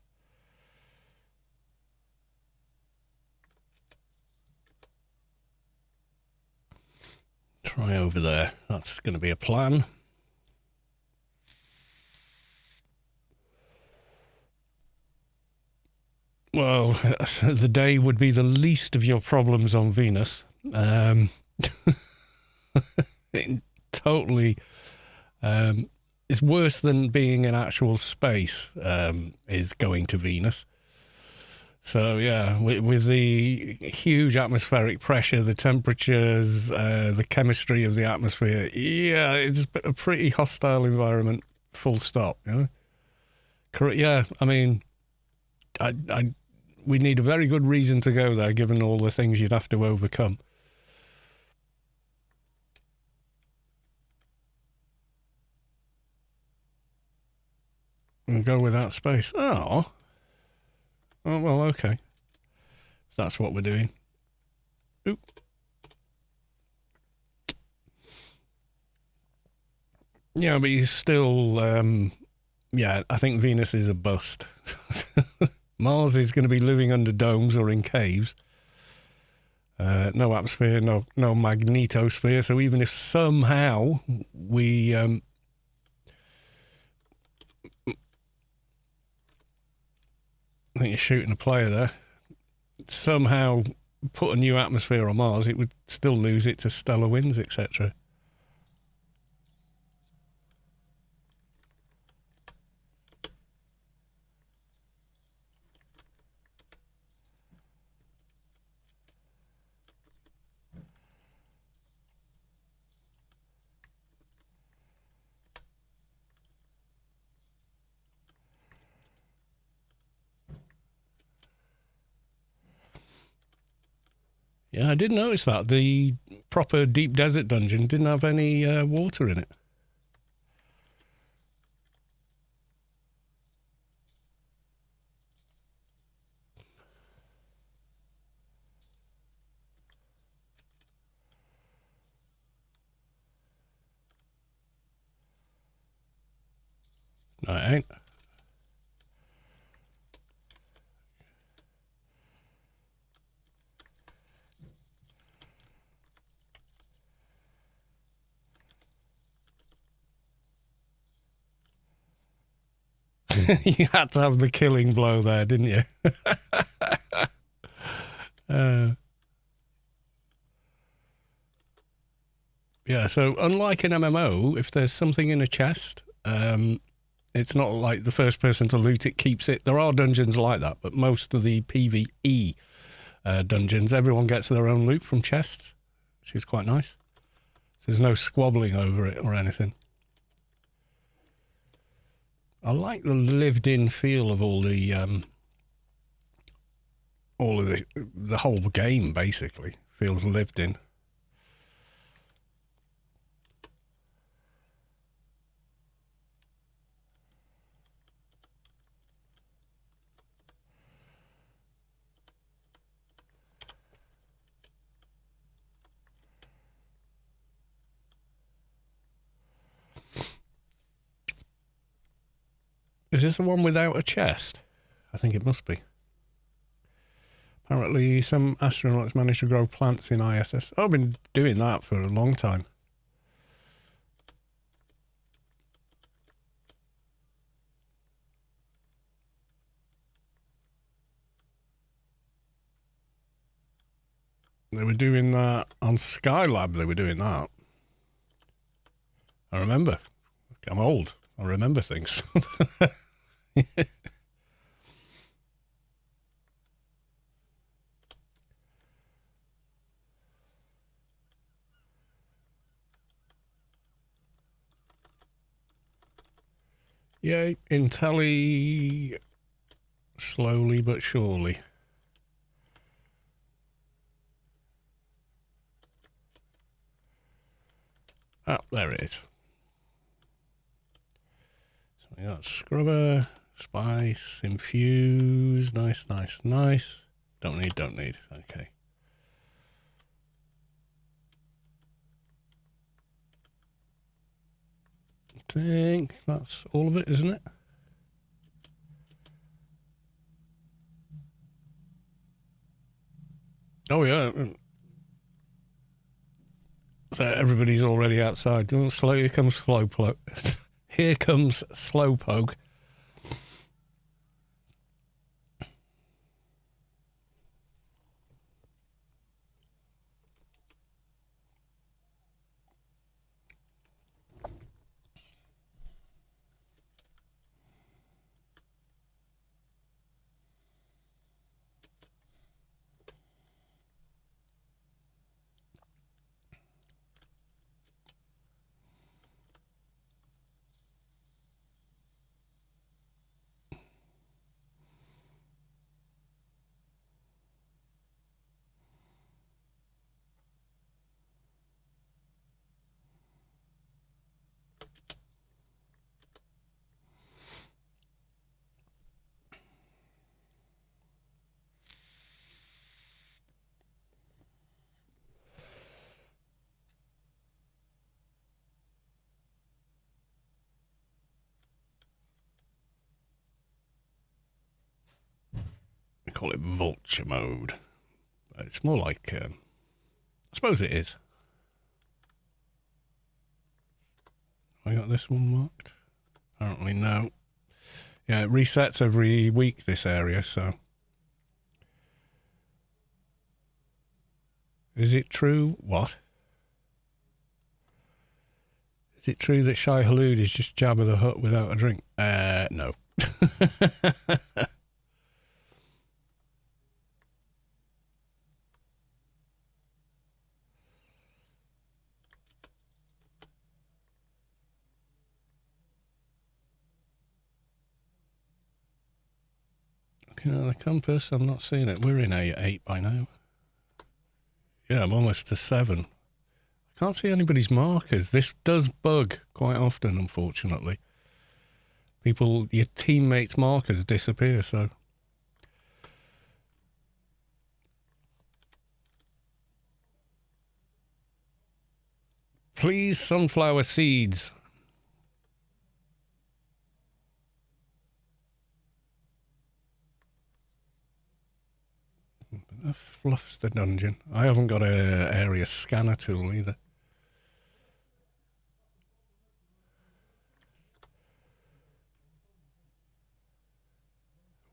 try over there. That's going to be a plan. Well, the day would be the least of your problems on Venus. It totally it's worse than being in actual space, is going to Venus. So yeah, with the huge atmospheric pressure, the temperatures, the chemistry of the atmosphere, yeah, it's a pretty hostile environment, full stop, you know? Yeah, I mean, we need a very good reason to go there, given all the things you'd have to overcome. And go without space. Oh, well, okay. That's what we're doing. Oop. Yeah, but you still, yeah, I think Venus is a bust. Mars is going to be living under domes or in caves. No atmosphere, no magnetosphere. So even if somehow we, I think you're shooting a player there, somehow put a new atmosphere on Mars, it would still lose it to stellar winds, etc. Yeah, I did notice that. The proper deep desert dungeon didn't have any water in it. No, it ain't. You had to have the killing blow there, didn't you? Yeah, so unlike an MMO, if there's something in a chest, it's not like the first person to loot it keeps it. There are dungeons like that, but most of the PvE dungeons, everyone gets their own loot from chests, which is quite nice. So there's no squabbling over it or anything. I like the lived-in feel of all of the whole game. Basically, feels lived in. Is this the one without a chest? I think it must be. Apparently, some astronauts managed to grow plants in ISS. I've been doing that for a long time. They were doing that on Skylab. They were doing that. I remember. I'm old. I remember things. Yeah, Intelli, slowly but surely. Ah, there it is. So we got scrubber, spice, infuse, nice. Don't need, okay. I think that's all of it, isn't it? Oh yeah. So everybody's already outside. Oh, slow, here comes Slowpoke. Here comes Slowpoke. I call it vulture mode. But it's more like, I suppose it is. Have I got this one marked? Apparently no. Yeah, it resets every week, this area, so. Is it true? What? Is it true that Shai Hulud is just Jabba the Hutt without a drink? No. Looking at the compass, I'm not seeing it. We're in A8 by now. Yeah, I'm almost to 7. Can't see anybody's markers. This does bug quite often, unfortunately. Your teammates' markers disappear, so. Please, sunflower seeds. That fluffs the dungeon. I haven't got an area scanner tool either.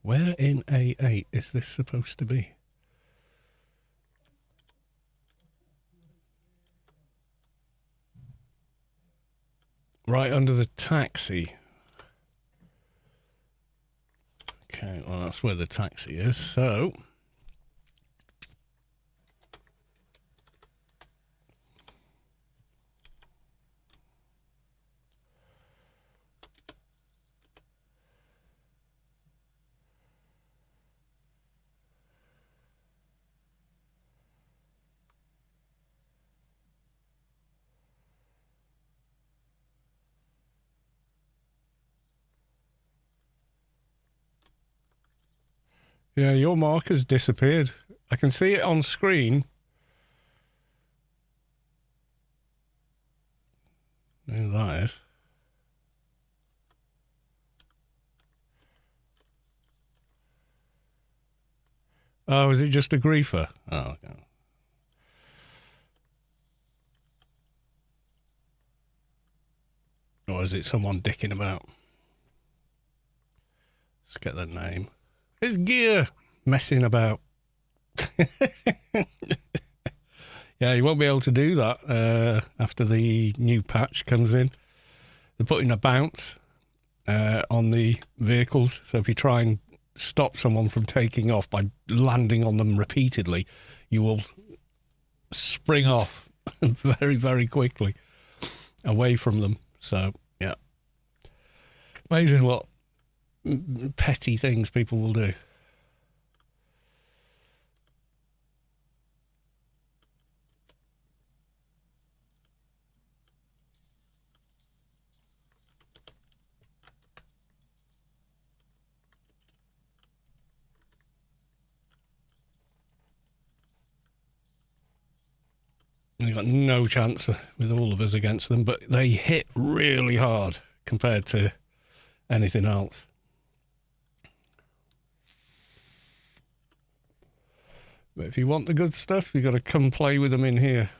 Where in A8 is this supposed to be? Right under the taxi. Okay, well, that's where the taxi is, so. Yeah, your marker's disappeared. I can see it on screen. There that is. Oh, is it just a griefer? Oh, okay. Or is it someone dicking about? Let's get the name. It's Gear messing about. Yeah, you won't be able to do that after the new patch comes in. They're putting a bounce on the vehicles. So if you try and stop someone from taking off by landing on them repeatedly, you will spring off very, very quickly away from them. So, yeah. Amazing what petty things people will do. They've got no chance with all of us against them, but they hit really hard compared to anything else. But if you want the good stuff, you've got to come play with them in here.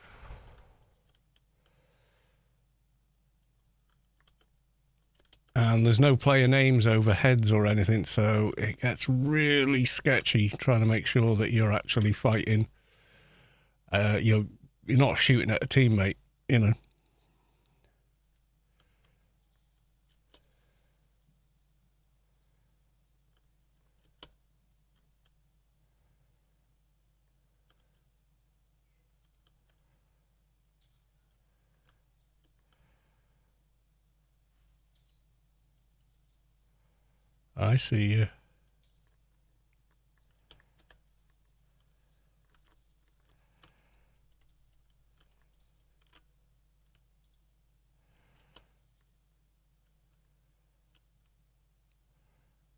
And there's no player names over heads or anything, so it gets really sketchy trying to make sure that you're actually fighting. You're not shooting at a teammate, you know. I see you.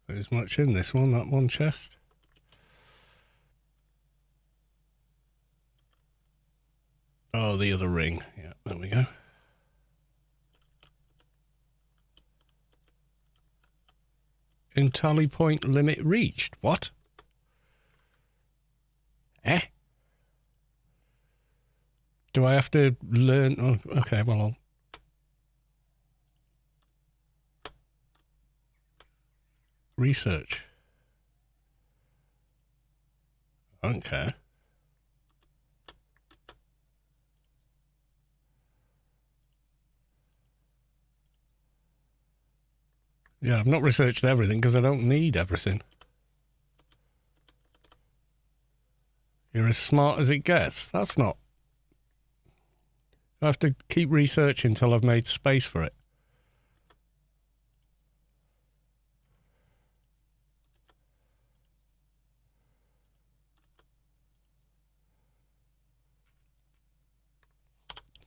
There's much in this one, that one chest. Oh, the other ring. Yeah, there we go. In tally point limit reached. What? Eh? Do I have to learn? Oh, okay, well, I'll... Research. Okay. Yeah, I've not researched everything because I don't need everything. You're as smart as it gets. That's not... I have to keep researching until I've made space for it.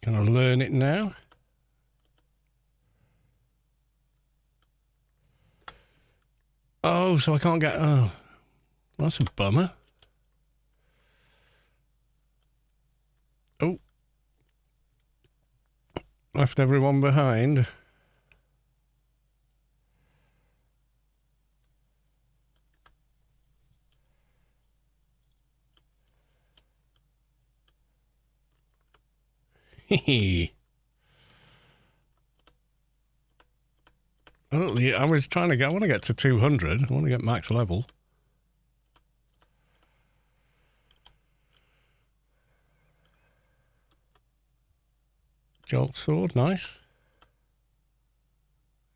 Can I learn it now? Oh, so I can't get... Oh, that's a bummer. Oh. Left everyone behind. Hehe. Oh, yeah, I was trying to get... I want to get to 200. I want to get max level. Jolt sword, nice.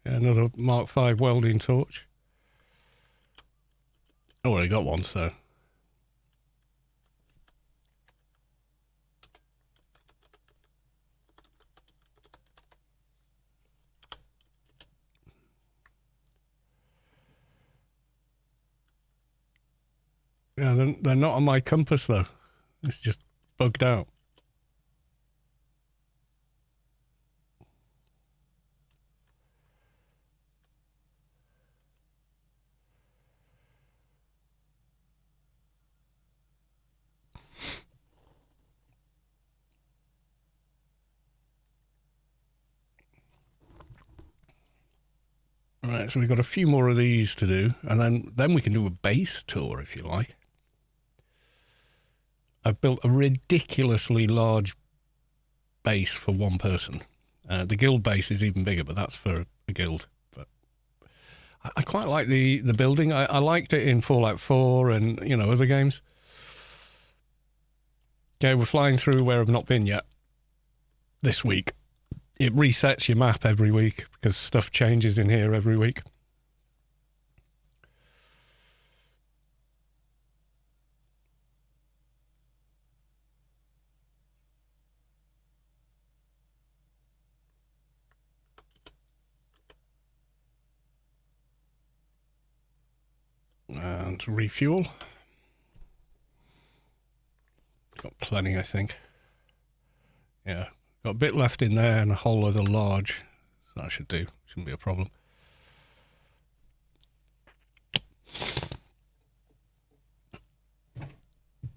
Yeah, another Mark V welding torch. I already got one, so... Yeah, they're not on my compass, though. It's just bugged out. Right, so we've got a few more of these to do, and then we can do a base tour, if you like. I've built a ridiculously large base for one person. The guild base is even bigger, but that's for a guild. But I quite like the building. I liked it in Fallout 4 and, you know, other games. Okay, we're flying through where I've not been yet this week. It resets your map every week because stuff changes in here every week. And refuel. Got plenty, I think. Yeah, got a bit left in there and a whole other large. So that should do. Shouldn't be a problem.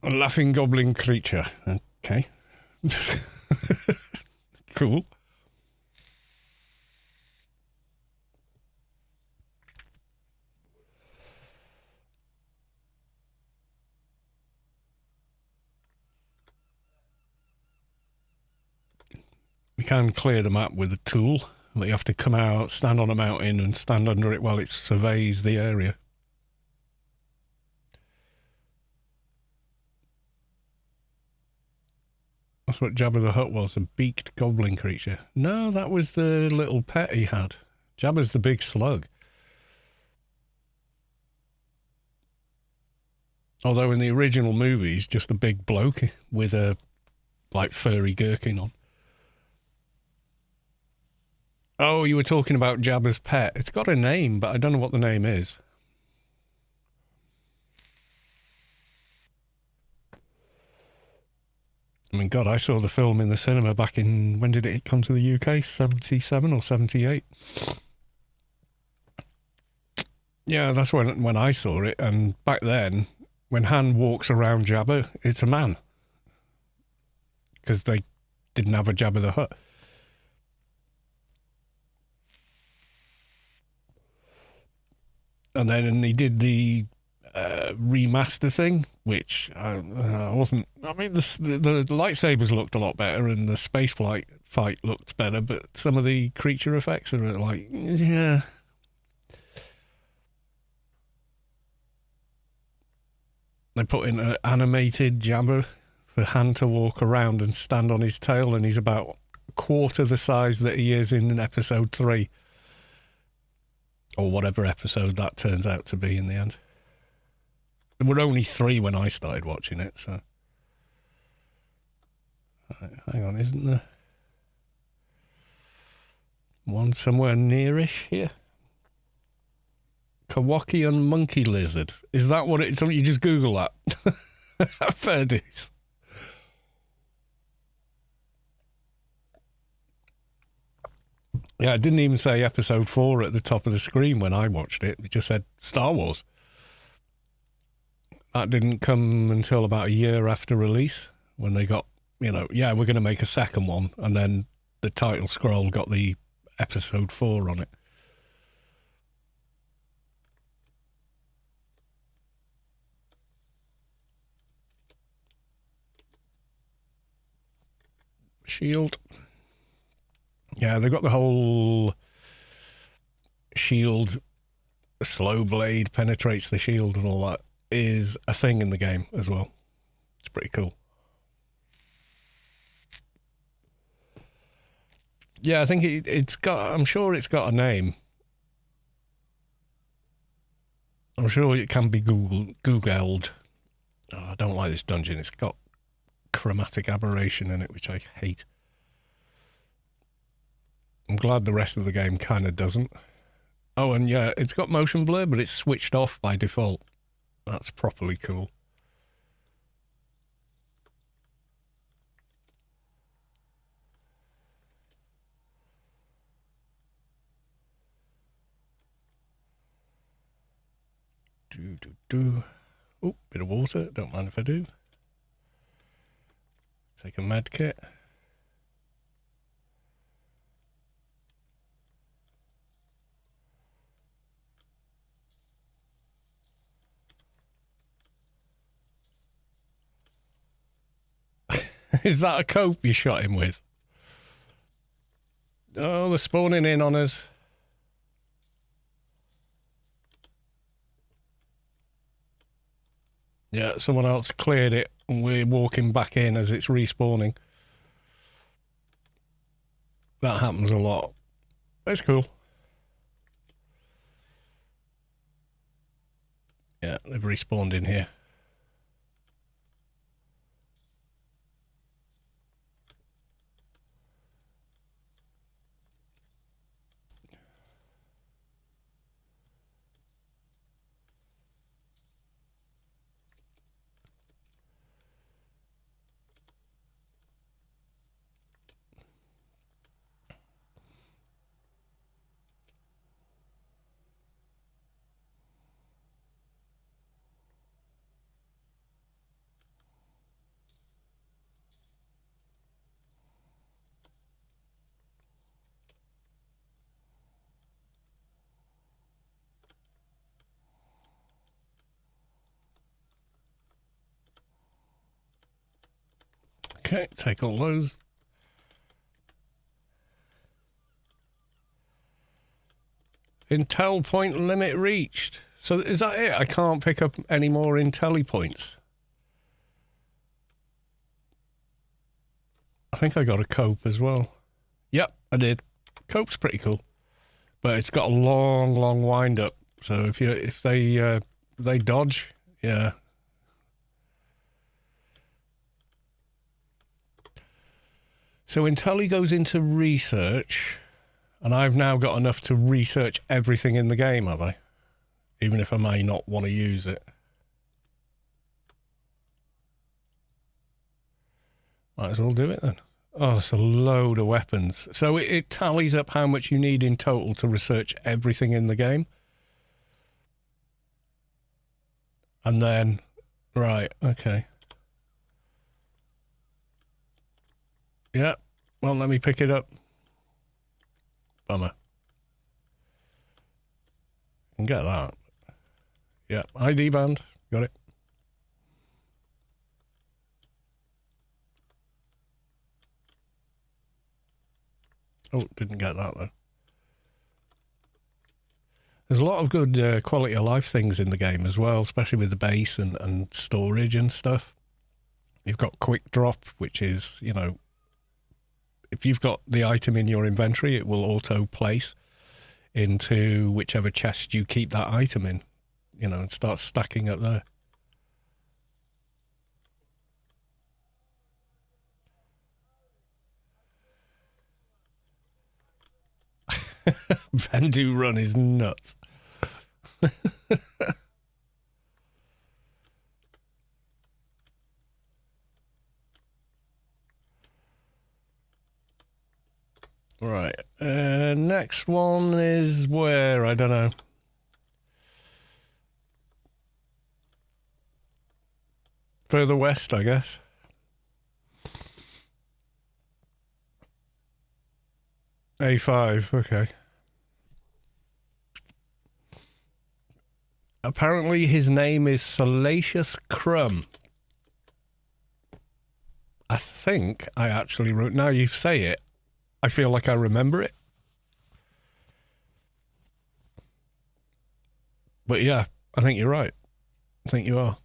A laughing goblin creature. Okay. Cool. We can clear the map with a tool, But you have to come out, stand on a mountain, and stand under it while it surveys the area. That's what Jabba the Hutt was, a beaked goblin creature. No, that was the little pet he had. Jabba's the big slug. Although in the original movies, just a big bloke with a, like, furry gherkin on. Oh, you were talking about Jabba's pet. It's got a name, but I don't know what the name is. I mean, God, I saw the film in the cinema back in... When did it come to the UK? 77 or 78? Yeah, that's when I saw it. And back then, when Han walks around Jabba, it's a man. Because they didn't have a Jabba the Hutt. And then he did the remaster thing, which I wasn't... I mean, the lightsabers looked a lot better and the spaceflight fight looked better, but some of the creature effects are like, yeah... They put in an animated Jabba for Han to walk around and stand on his tail, and he's about a quarter the size that he is in episode 3. Or whatever episode that turns out to be in the end. There were only 3 when I started watching it, so... Right, hang on, isn't there one somewhere nearish here? Kowakian monkey lizard. Is that what it's... You just Google that. Fair dues. Yeah, it didn't even say episode 4 at the top of the screen when I watched it. It just said Star Wars. That didn't come until about a year after release, when they got, you know, yeah, we're going to make a second one, and then the title scroll got the episode 4 on it. Shield. Yeah, they've got the whole shield, slow blade penetrates the shield and all that is a thing in the game as well. It's pretty cool. Yeah, I think it's got... I'm sure it's got a name. I'm sure it can be Googled. Oh, I don't like this dungeon. It's got chromatic aberration in it, which I hate. I'm glad the rest of the game kind of doesn't. Oh, and yeah, it's got motion blur, but it's switched off by default. That's properly cool. Oh, bit of water. Don't mind if I do. Take a med kit. Is that a cope you shot him with? Oh, they're spawning in on us. Yeah, someone else cleared it, and we're walking back in as it's respawning. That happens a lot. It's cool. Yeah, they've respawned in here. Okay, take all those. Intel point limit reached. So is that it? I can't pick up any more Intelli points. I think I got a cope as well. Yep, I did. Cope's pretty cool, but it's got a long wind up. So if they dodge, yeah. So Intelli goes into research, and I've now got enough to research everything in the game, have I? Even if I may not want to use it. Might as well do it then. Oh, it's a load of weapons. So it tallies up how much you need in total to research everything in the game. And then, right, okay. Yeah, well, let me pick it up. Bummer. Can get that. Yeah, ID band, got it. Oh, didn't get that though. There's a lot of good quality of life things in the game as well, especially with the base and storage and stuff. You've got quick drop, which is, you know, if you've got the item in your inventory, it will auto place into whichever chest you keep that item in, you know, and start stacking up there. Bendu run is nuts. Right. Next one is where? I don't know. Further west, I guess. A5, okay. Apparently his name is Salacious Crumb. I think I actually wrote... Now you say it, I feel like I remember it. But yeah, I think you're right. I think you are.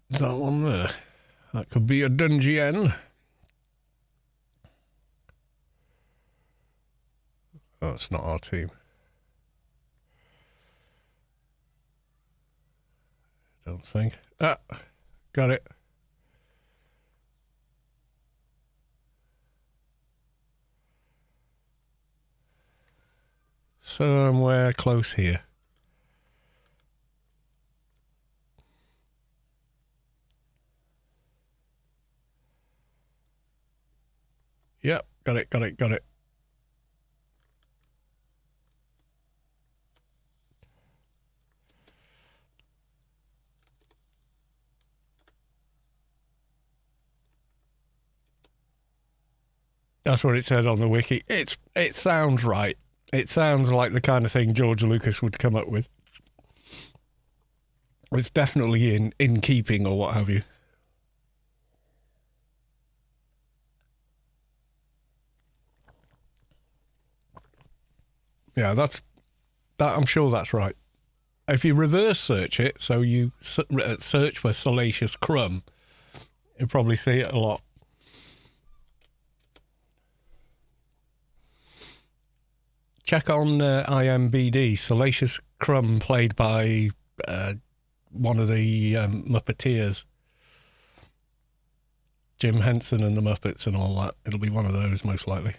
That one there. That could be a dungeon. Oh, it's not our team. Don't think. Ah, got it. Somewhere close here. Yep, got it. That's what it said on the wiki. It sounds right. It sounds like the kind of thing George Lucas would come up with. It's definitely in keeping or what have you. Yeah, that. I'm sure that's right. If you reverse search it, so you search for Salacious Crumb, you'll probably see it a lot. Check on IMBD. Salacious Crumb played by one of the Muppeteers. Jim Henson and the Muppets and all that. It'll be one of those, most likely.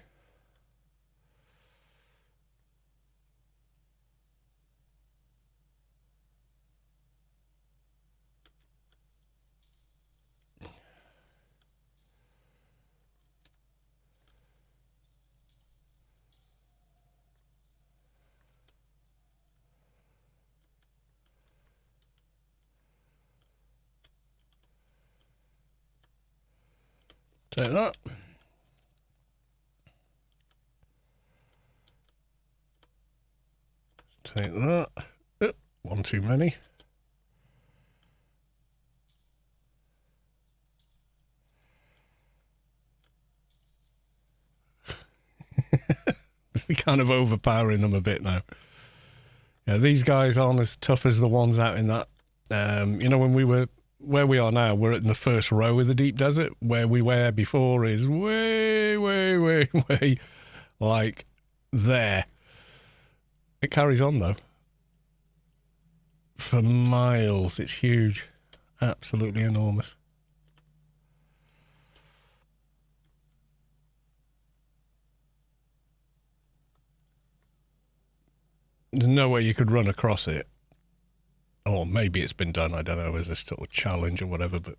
Take that. Take that. Oh, one too many. Kind of overpowering them a bit now. Yeah, these guys aren't as tough as the ones out in that. You know, when we were where we are now, we're in the first row of the deep desert. Where we were before is way, way, way, way like there. It carries on though. For miles, it's huge. Absolutely enormous. There's no way you could run across it. Or maybe it's been done, I don't know, as a sort of challenge or whatever, but...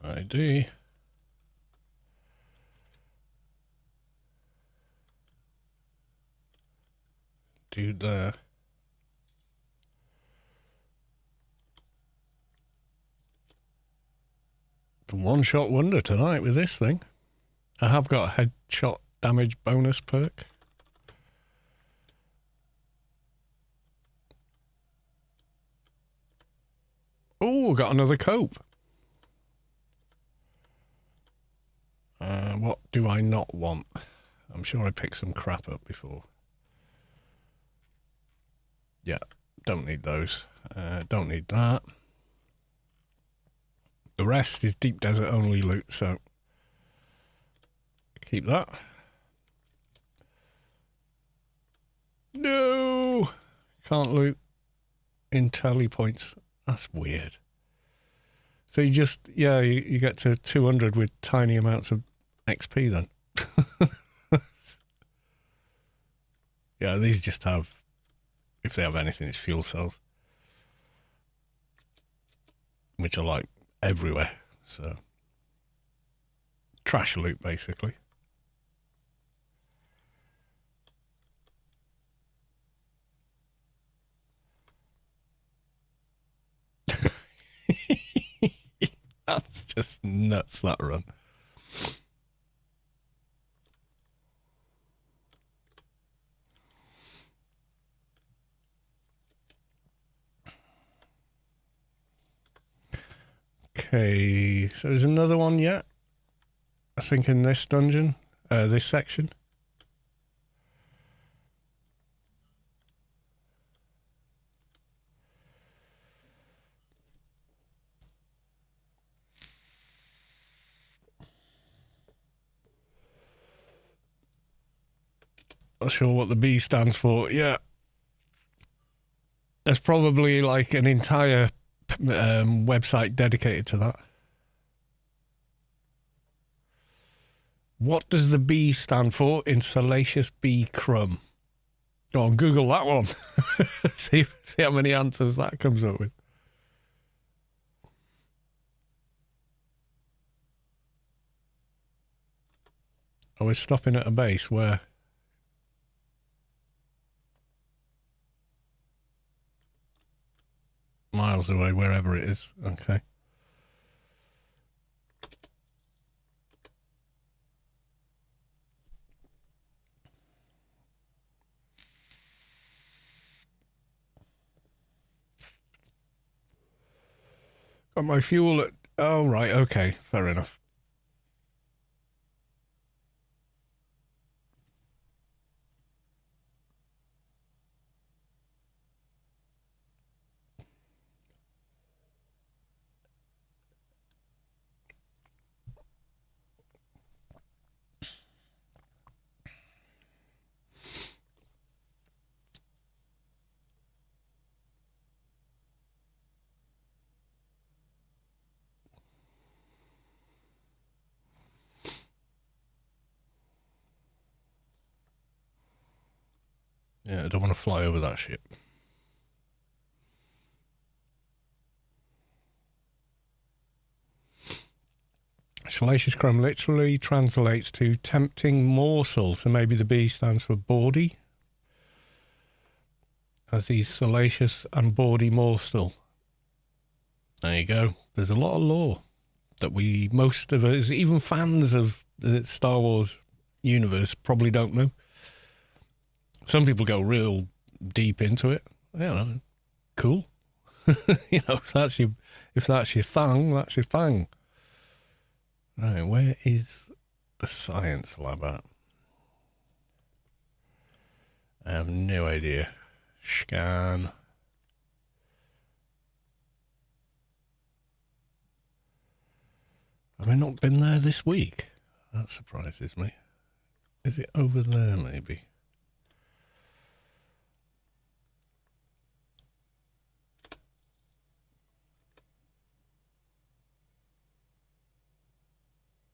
ID. Dude there. The one-shot wonder tonight with this thing. I have got a headshot damage bonus perk. Oh, got another cope. What do I not want? I'm sure I picked some crap up before. Yeah, don't need those. Don't need that. The rest is deep desert only loot, so keep that. No! Can't loot in tally points. That's weird. So you just, yeah, you get to 200 with tiny amounts of XP then. Yeah, these just have, if they have anything, it's fuel cells. Which are like everywhere, so. Trash loot, basically. That's just nuts, that run. Okay, so there's another one yet. I think in this dungeon, this section. Not sure what the B stands for. Yeah. There's probably like an entire website dedicated to that. What does the B stand for in Salacious Bee Crumb? Go on, Google that one. see how many answers that comes up with. I was stopping at a base where... miles away, wherever it is. Okay. Got my fuel at... oh, right, okay, fair enough. Yeah, I don't want to fly over that shit. Salacious crumb literally translates to tempting morsel, so maybe the B stands for bawdy, as he's salacious and bawdy morsel. There you go. There's a lot of lore that most of us, even fans of the Star Wars universe, probably don't know. Some people go real deep into it. You know, cool. You know, if that's your thing, that's your thing. Right, where is the science lab at? I have no idea. Scan. Have I not been there this week? That surprises me. Is it over there, maybe?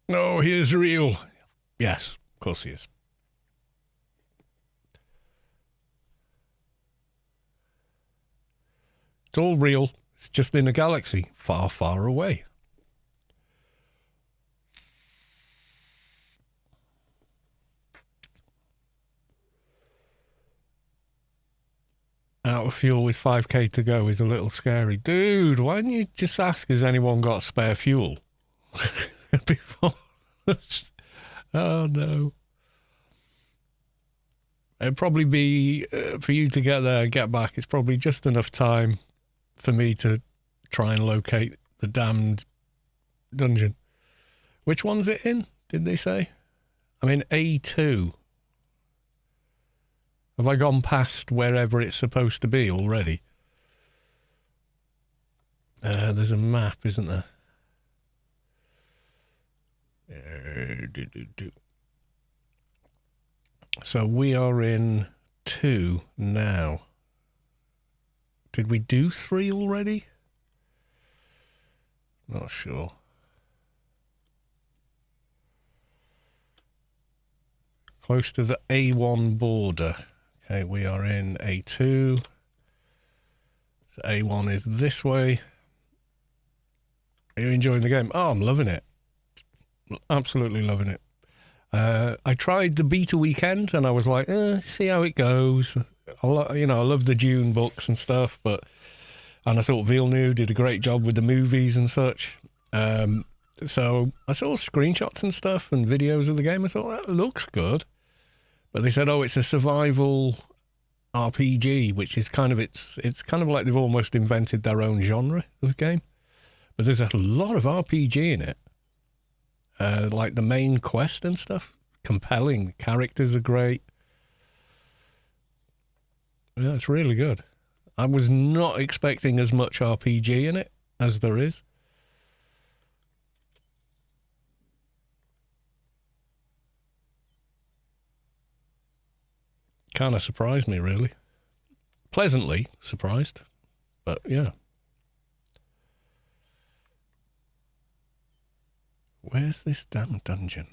No, he is real. Yes, of course he is. It's all real. It's just in a galaxy far, far away. Out of fuel with 5k to go is a little scary. Dude, why don't you just ask, has anyone got spare fuel? Before. Oh, no. It'd probably be, for you to get there and get back, it's probably just enough time for me to try and locate the damned dungeon. Which one's it in, did they say? I'm in A2. Have I gone past wherever it's supposed to be already? There's a map, isn't there? So we are in 2 now. Did we do 3 already? Not sure. Close to the A1 border. Okay, we are in A2. So A1 is this way. Are you enjoying the game? Oh, I'm loving it. Absolutely loving it. I tried the beta weekend and I was like, see how it goes. I love the Dune books and stuff, and I thought Villeneuve did a great job with the movies and such. So I saw screenshots and stuff and videos of the game. I thought, that looks good. But they said, it's a survival RPG, which is kind of, it's kind of like they've almost invented their own genre of game. But there's a lot of RPG in it. Like the main quest and stuff. Compelling. The characters are great. Yeah, it's really good. I was not expecting as much RPG in it as there is. Kind of surprised me, really. Pleasantly surprised. But yeah. Where's this damn dungeon?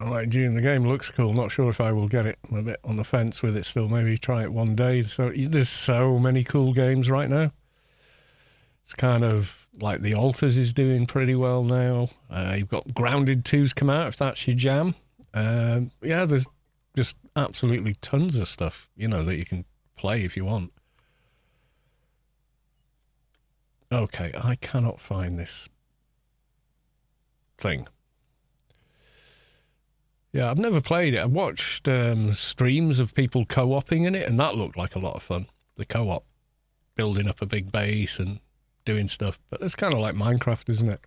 I like Dune. The game looks cool. Not sure if I will get it. I'm a bit on the fence with it still. Maybe try it one day. So there's so many cool games right now. It's kind of like The Alters is doing pretty well now. You've got Grounded 2's come out, if that's your jam. Yeah, there's just absolutely tons of stuff, that you can play if you want. Okay, I cannot find this thing. Yeah, I've never played it. I've watched streams of people co-oping in it, and that looked like a lot of fun. The co-op, building up a big base and doing stuff. But it's kind of like Minecraft, isn't it?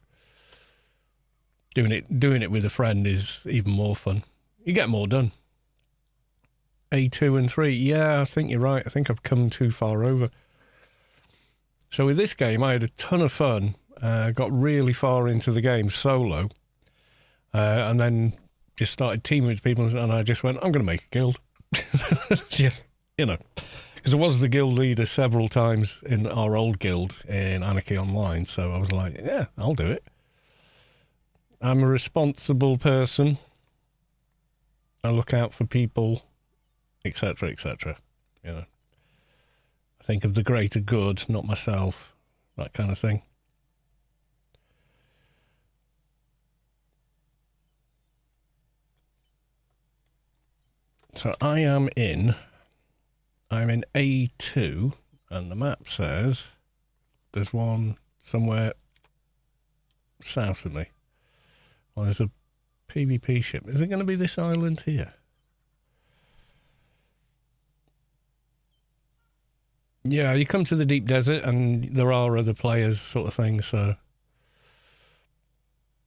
Doing it with a friend is even more fun. You get more done. A2 and 3. Yeah, I think you're right. I think I've come too far over. So with this game, I had a ton of fun. Got really far into the game solo. And then just started teaming with people, and I just went, I'm going to make a guild. Just, because I was the guild leader several times in our old guild in Anarchy Online, so I was like, yeah, I'll do it. I'm a responsible person. I look out for people, etc., etc., I think of the greater good, not myself, that kind of thing. So I'm in A2, and the map says there's one somewhere south of me. Well, there's a PvP ship. Is it going to be this island here? Yeah, you come to the deep desert and there are other players sort of thing, so...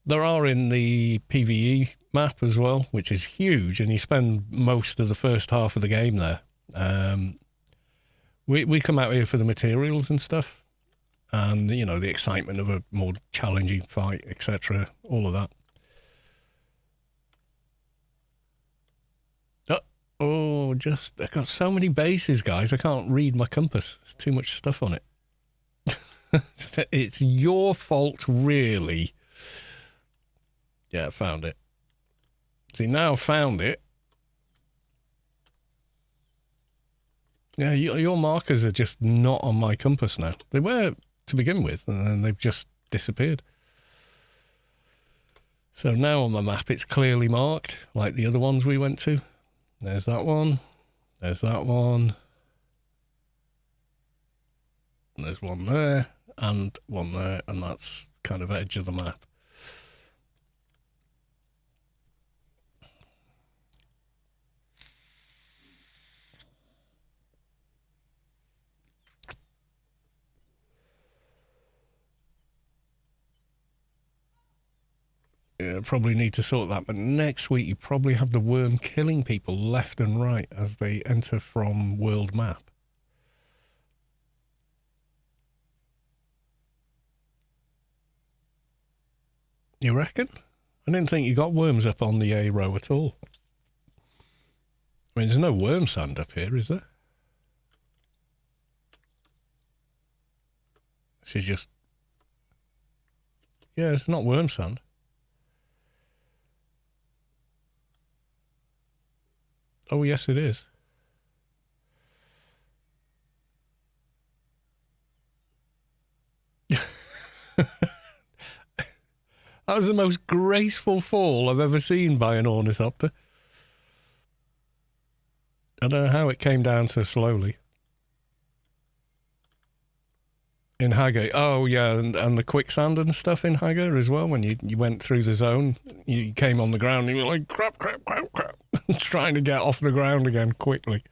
There are in the PvE map as well, which is huge, and you spend most of the first half of the game there. We come out here for the materials and stuff, and, you know, the excitement of a more challenging fight, etc., all of that. Oh, just, I've got so many bases, guys, I can't read my compass. There's too much stuff on it. It's your fault, really. Yeah, I found it. See, now I found it. Yeah, your markers are just not on my compass now. They were to begin with, and then they've just disappeared. So now on my map, it's clearly marked, like the other ones we went to. There's that one. There's that one. And there's one there, and one there, and that's kind of edge of the map. Yeah, probably need to sort that, but next week you probably have the worm killing people left and right as they enter from world map. You reckon? I didn't think you got worms up on the A row at all. I mean, there's no worm sand up here, is there? She's just... Yeah, it's not worm sand. Oh, yes, it is. That was the most graceful fall I've ever seen by an ornithopter. I don't know how it came down so slowly. In Hagar. Oh, yeah, and the quicksand and stuff in Hagar as well. When you went through the zone, you came on the ground and you were like, crap, crap, crap, crap. Trying to get off the ground again quickly.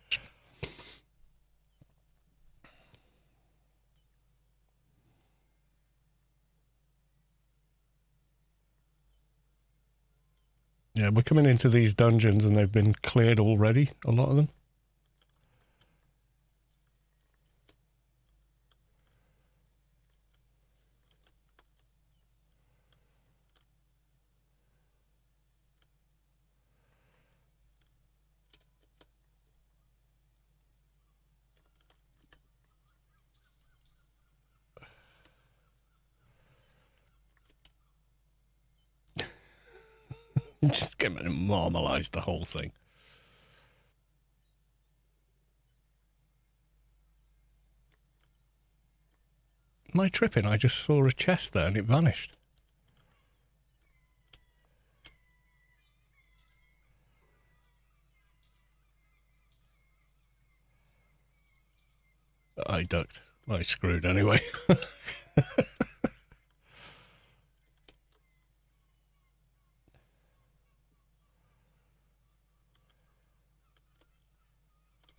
Yeah, we're coming into these dungeons and they've been cleared already, a lot of them. Just get to marmalise the whole thing. Am I tripping? I just saw a chest there and it vanished. I ducked. I screwed anyway.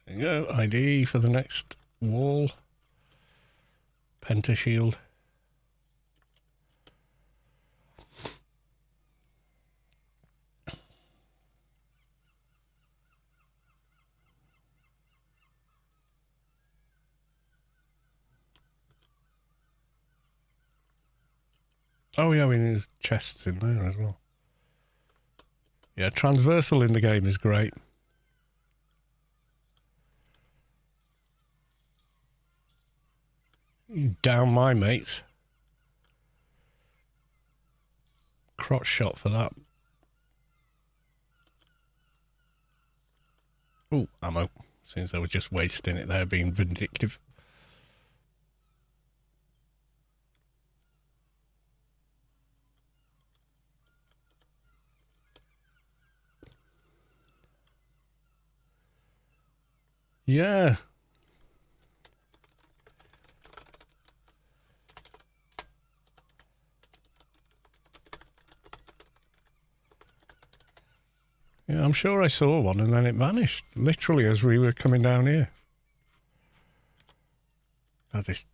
There you go, ID for the next wall. Pentashield. Oh yeah, I mean there's chests in there as well. Yeah, transversal in the game is great. You down my mates. Crotch shot for that. Oh, ammo. Seems I was just wasting it there being vindictive. Yeah. Yeah, I'm sure I saw one and then it vanished, literally as we were coming down here. Oh, this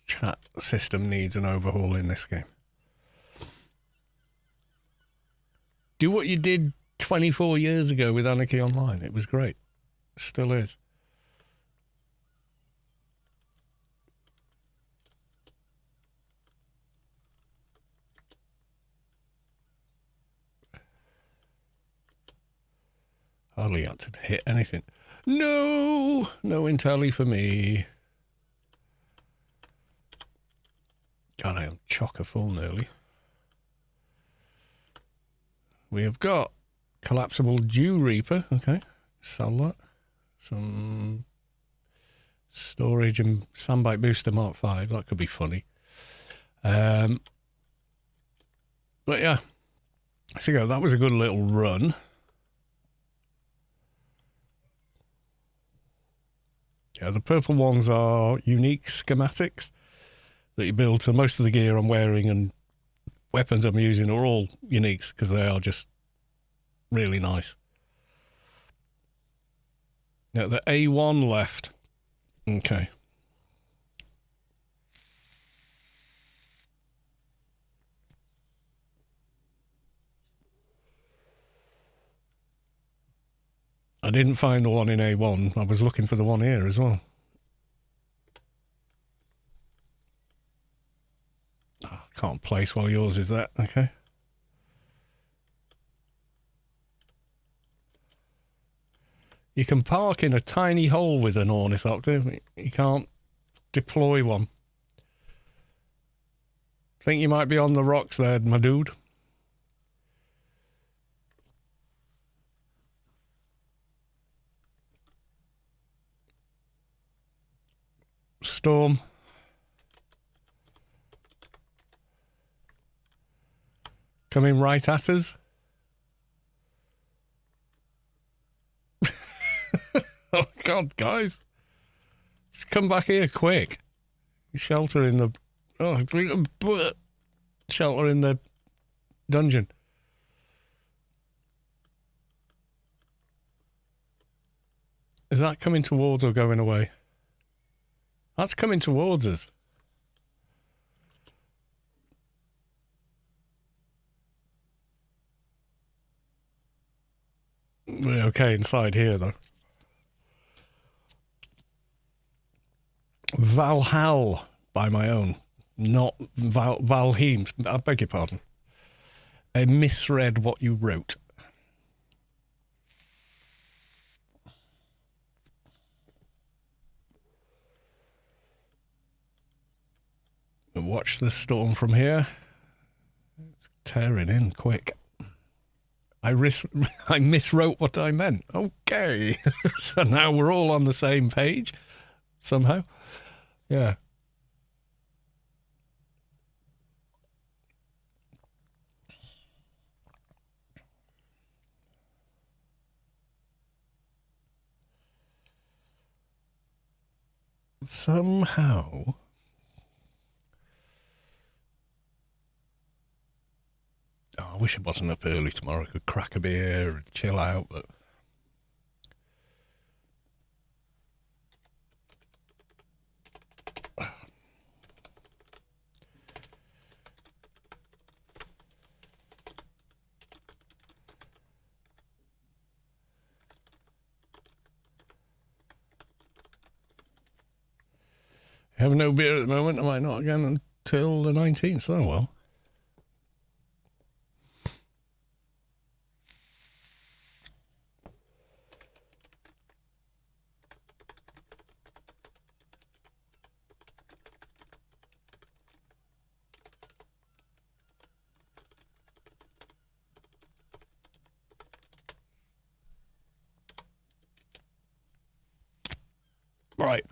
chat system needs an overhaul in this game. Do what you did 24 years ago with Anarchy Online. It was great. Still is. Hardly had to hit anything. No! No intelli for me. God, I am chocker full nearly. We have got collapsible Dew Reaper. Okay, sell that. Some storage and Sandbite Booster Mark 5. That could be funny. But yeah. So yeah, that was a good little run. Yeah, the purple ones are unique schematics that you build. So most of the gear I'm wearing and weapons I'm using are all uniques because they are just really nice. Now the A1 left. Okay. I didn't find the one in A1. I was looking for the one here as well. Oh, can't place while yours is that. Okay. You can park in a tiny hole with an ornithopter. You can't deploy one. Think you might be on the rocks there, my dude. Storm. Coming right at us. Oh, God, guys. Just come back here quick. Shelter in the... Oh, shelter in the dungeon. Is that coming towards or going away? That's coming towards us. We're okay inside here, though. Valhall, by my own. Not Valheim. I beg your pardon. I misread what you wrote. Watch the storm from here. It's tearing in quick. I miswrote what I meant. Okay. So now we're all on the same page somehow. Yeah. Somehow... Oh, I wish I wasn't up early tomorrow. I could crack a beer and chill out, but... I have no beer at the moment. I might not again until the 19th. Oh, well. Right.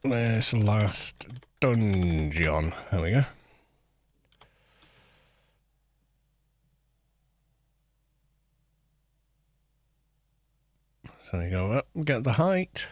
this last dungeon. There we go. So you go up and get the height.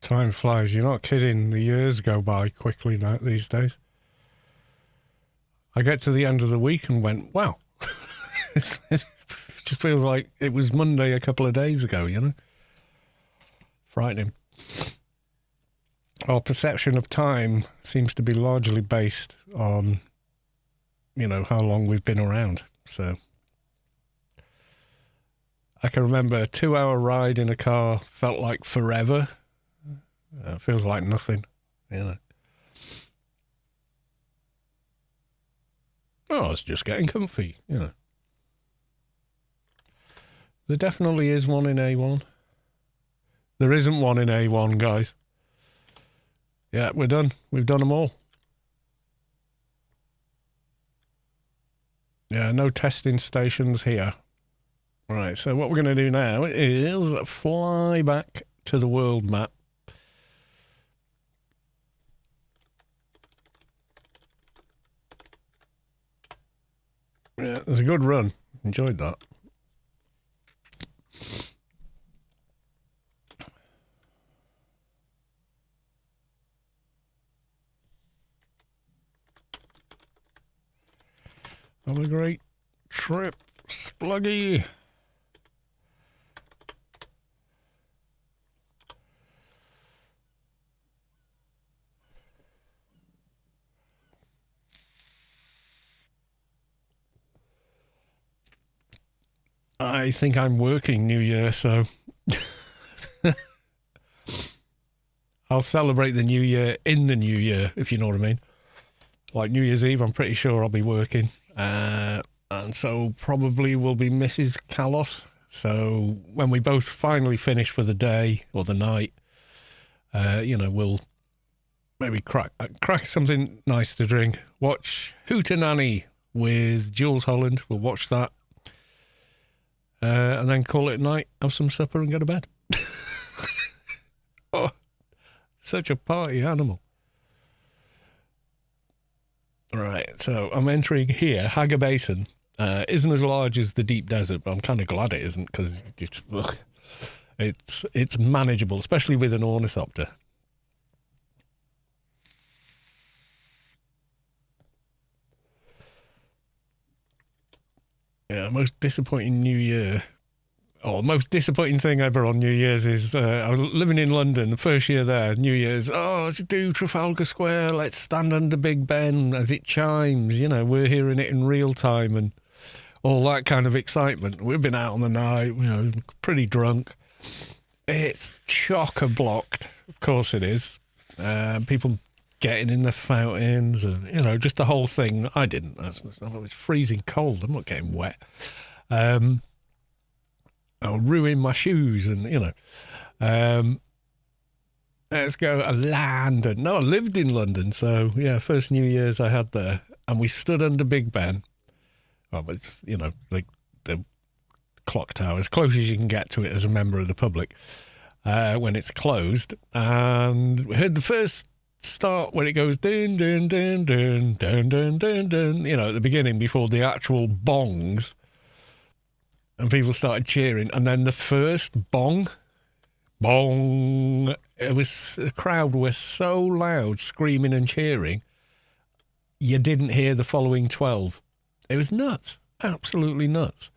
Time flies. You're not kidding. The years go by quickly now these days. I get to the end of the week and went, wow. It just feels like it was Monday a couple of days ago, you know? Frightening. Our perception of time seems to be largely based on, you know, how long we've been around. So I can remember a 2-hour ride in a car felt like forever. It feels like nothing, you know. Oh, it's just getting comfy, you know. There definitely is one in A1. There isn't one in A1, guys. Yeah, we're done. We've done them all. Yeah, no testing stations here. Right, so what we're going to do now is fly back to the world map. Yeah, it was a good run. Enjoyed that. Have a great trip, Spluggy. I think I'm working New Year, so I'll celebrate the New Year in the New Year, if you know what I mean. Like New Year's Eve, I'm pretty sure I'll be working. And so probably will be Mrs. Kalos. So when we both finally finish for the day or the night, you know, we'll maybe crack something nice to drink. Watch Hootenanny with Jules Holland. We'll watch that. And then call it night, have some supper and go to bed. Oh, such a party animal. Right, so I'm entering here. Haga Basin isn't as large as the deep desert, but I'm kind of glad it isn't because it's manageable, especially with an ornithopter. Yeah, most disappointing New Year. Oh, most disappointing thing ever on New Year's is I was living in London, the first year there, New Year's, let's do Trafalgar Square, let's stand under Big Ben as it chimes, you know, we're hearing it in real time and all that kind of excitement. We've been out on the night, you know, pretty drunk. It's chock-a-blocked, of course it is. People getting in the fountains and, you know, just the whole thing. I didn't. It was freezing cold. I'm not getting wet. I'll ruin my shoes and, you know. Let's go to London. No, I lived in London. So, yeah, first New Year's I had there. And we stood under Big Ben. Well, it's, you know, like the clock tower, as close as you can get to it as a member of the public when it's closed. And we heard the first start when it goes dun dun dun dun dun dun dun dun, you know, at the beginning before the actual bongs, and people started cheering, and then the first bong, it was, the crowd was so loud screaming and cheering you didn't hear the following 12. It was nuts, absolutely nuts.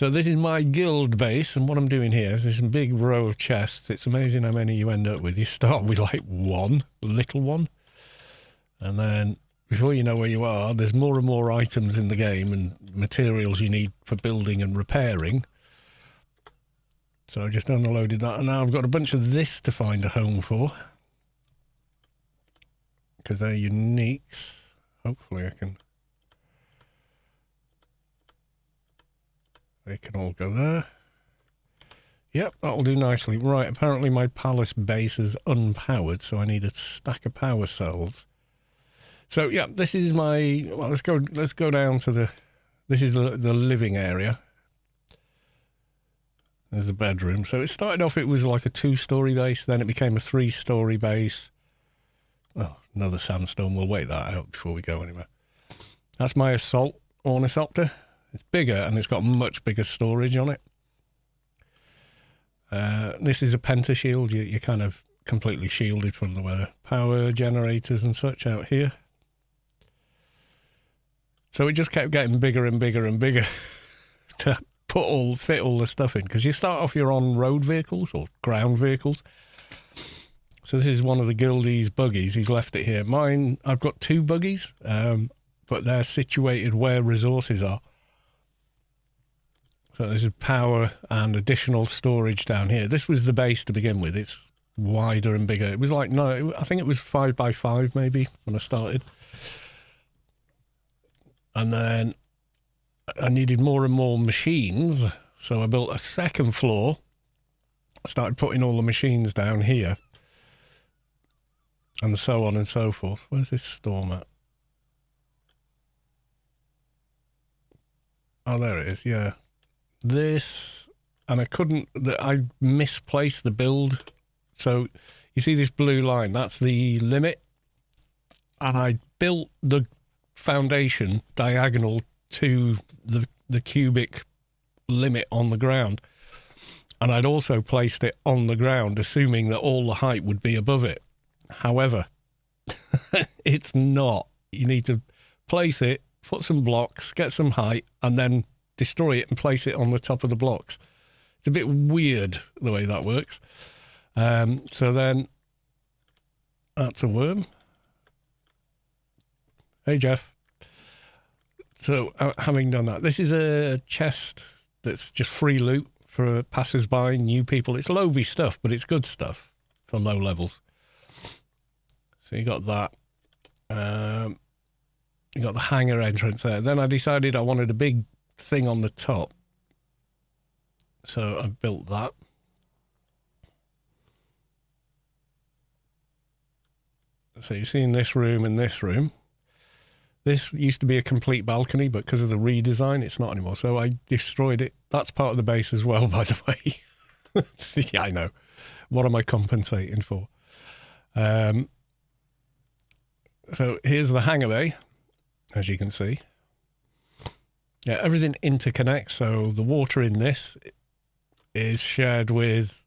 So this is my guild base, and what I'm doing here is this big row of chests. It's amazing how many you end up with. You start with like one, little one, and then before you know where you are, there's more and more items in the game and materials you need for building and repairing. So I just unloaded that, and now I've got a bunch of this to find a home for, because they're uniques. Hopefully I can... They can all go there. Yep, that'll do nicely. Right, apparently my palace base is unpowered, so I need a stack of power cells. So yeah, this is my... Well, let's go down to the... This is the living area. There's the bedroom. So it started off, it was like a 2-story base, then it became a 3-story base. Oh, another sandstone. We'll wait that out before we go anywhere. That's my assault ornithopter. It's bigger and it's got much bigger storage on it. This is a pentashield. You're kind of completely shielded from the weather. Power generators and such out here. So it just kept getting bigger and bigger and bigger to fit all the stuff in. Because you start off, you're on road vehicles or ground vehicles. So this is one of the guildie's buggies. He's left it here. Mine, I've got 2 buggies, but they're situated where resources are. So this is power and additional storage down here. This was the base to begin with. It's wider and bigger. It was like, no, I think it was 5 by 5 maybe when I started. And then I needed more and more machines. So I built a second floor. Started putting all the machines down here. And so on and so forth. Where's this storm at? Oh, there it is, yeah. This, and I misplaced the build. So you see this blue line, that's the limit. And I built the foundation diagonal to the cubic limit on the ground. And I'd also placed it on the ground, assuming that all the height would be above it. However, it's not. You need to place it, put some blocks, get some height, and then destroy it and place it on the top of the blocks. It's a bit weird the way that works. So then, that's a worm. Hey, Jeff. So, having done that, this is a chest that's just free loot for passers-by, new people. It's low-v stuff, but it's good stuff for low levels. So you got that. You got the hangar entrance there. Then I decided I wanted a big thing on the top. So I built that. So you're seeing this room and this room. This used to be a complete balcony, but because of the redesign, it's not anymore. So I destroyed it. That's part of the base as well, by the way. Yeah, I know. What am I compensating for? So here's the hangar bay, as you can see. Yeah, everything interconnects. So the water in this is shared with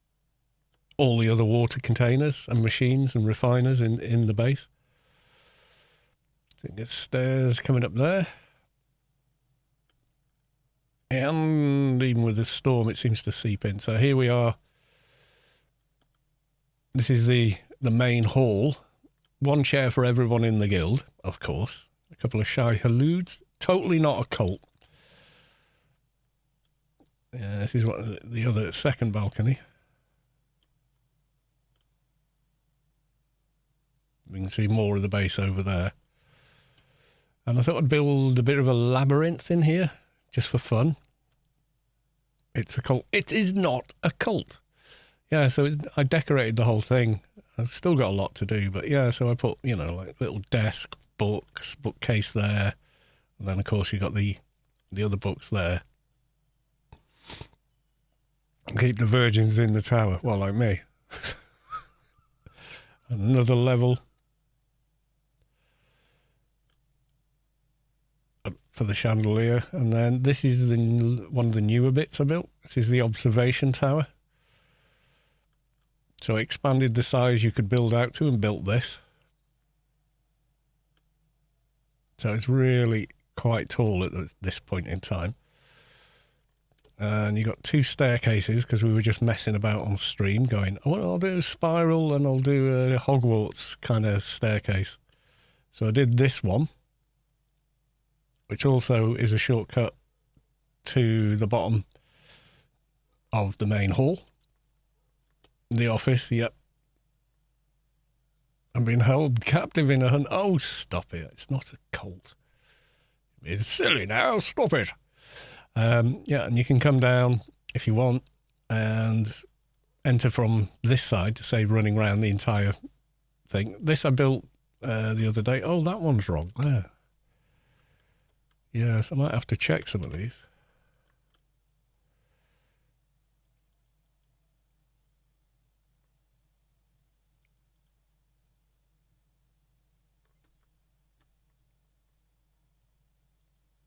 all the other water containers and machines and refiners in the base. I think there's stairs coming up there. And even with the storm, it seems to seep in. So here we are. This is the main hall. 1 chair for everyone in the guild, of course. A couple of shy haloods. Totally not a cult. Yeah, this is what the other second balcony. We can see more of the base over there. And I thought I'd build a bit of a labyrinth in here, just for fun. It's a cult. It is not a cult. Yeah, so I decorated the whole thing. I've still got a lot to do, but yeah, so I put, you know, like little desk, books, bookcase there. And then, of course, you got the other books there. Keep the virgins in the tower. Well, like me. Another level. For the chandelier. And then this is one of the newer bits I built. This is the observation tower. So I expanded the size you could build out to and built this. So it's really quite tall at this point in time. And you got 2 staircases because we were just messing about on stream going, oh, I'll do a spiral and I'll do a Hogwarts kind of staircase. So I did this one, which also is a shortcut to the bottom of the main hall. The office, yep. I'm being held captive in a hunt. Oh, stop it. It's not a cult. It's silly now. Stop it. Yeah, and you can come down if you want and enter from this side to save running around the entire thing. This I built the other day. Oh, that one's wrong there. Yes, I might have to check some of these.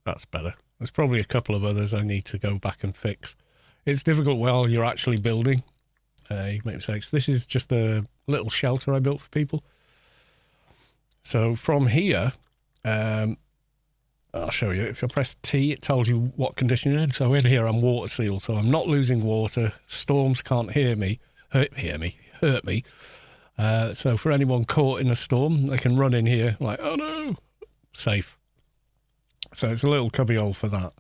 That's better. There's probably a couple of others I need to go back and fix. It's difficult while you're actually building. You make mistakes. This is just a little shelter I built for people. So from here, I'll show you. If I press T, it tells you what condition you're in. So in here, I'm water sealed, so I'm not losing water. Storms can't hurt me. So for anyone caught in a storm, they can run in here like, oh no, safe. So it's a little cubbyhole for that.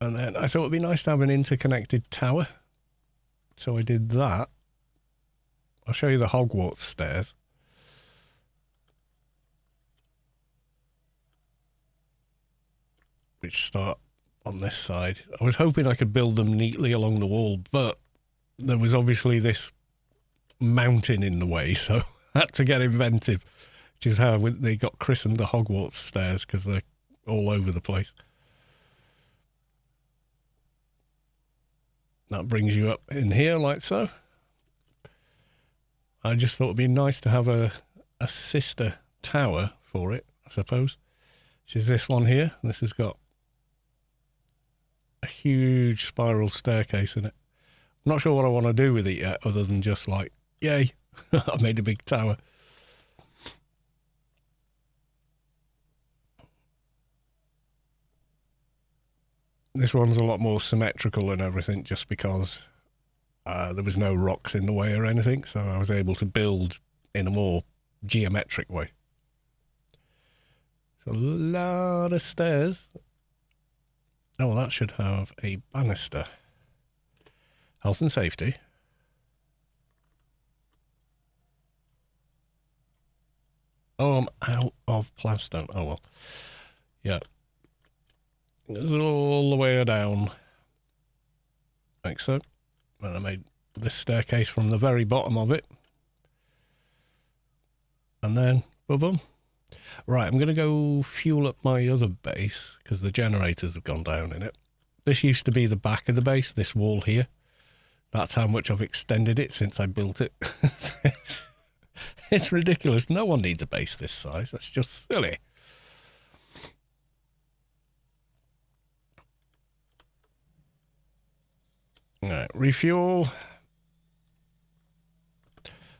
And then I thought it'd be nice to have an interconnected tower. So I did that. I'll show you the Hogwarts stairs. Which start on this side. I was hoping I could build them neatly along the wall, but there was obviously this mountain in the way, so I had to get inventive. Which is how they got christened the Hogwarts stairs, because they're all over the place. That brings you up in here like so. I just thought it'd be nice to have a sister tower for it, I suppose. Which is this one here. This has got a huge spiral staircase in it. I'm not sure what I want to do with it yet, other than just like, yay, I made a big tower. This one's a lot more symmetrical and everything, just because there was no rocks in the way or anything, so I was able to build in a more geometric way. It's a lot of stairs. Oh, well, that should have a banister. Health and safety. Oh, I'm out of plaster. Oh, well. Yeah. It's all the way down. Like so. And I made this staircase from the very bottom of it. And then, boom. Right, I'm going to go fuel up my other base, because the generators have gone down in it. This used to be the back of the base, this wall here. That's how much I've extended it since I built it. It's ridiculous. No one needs a base this size. That's just silly. Right, refuel.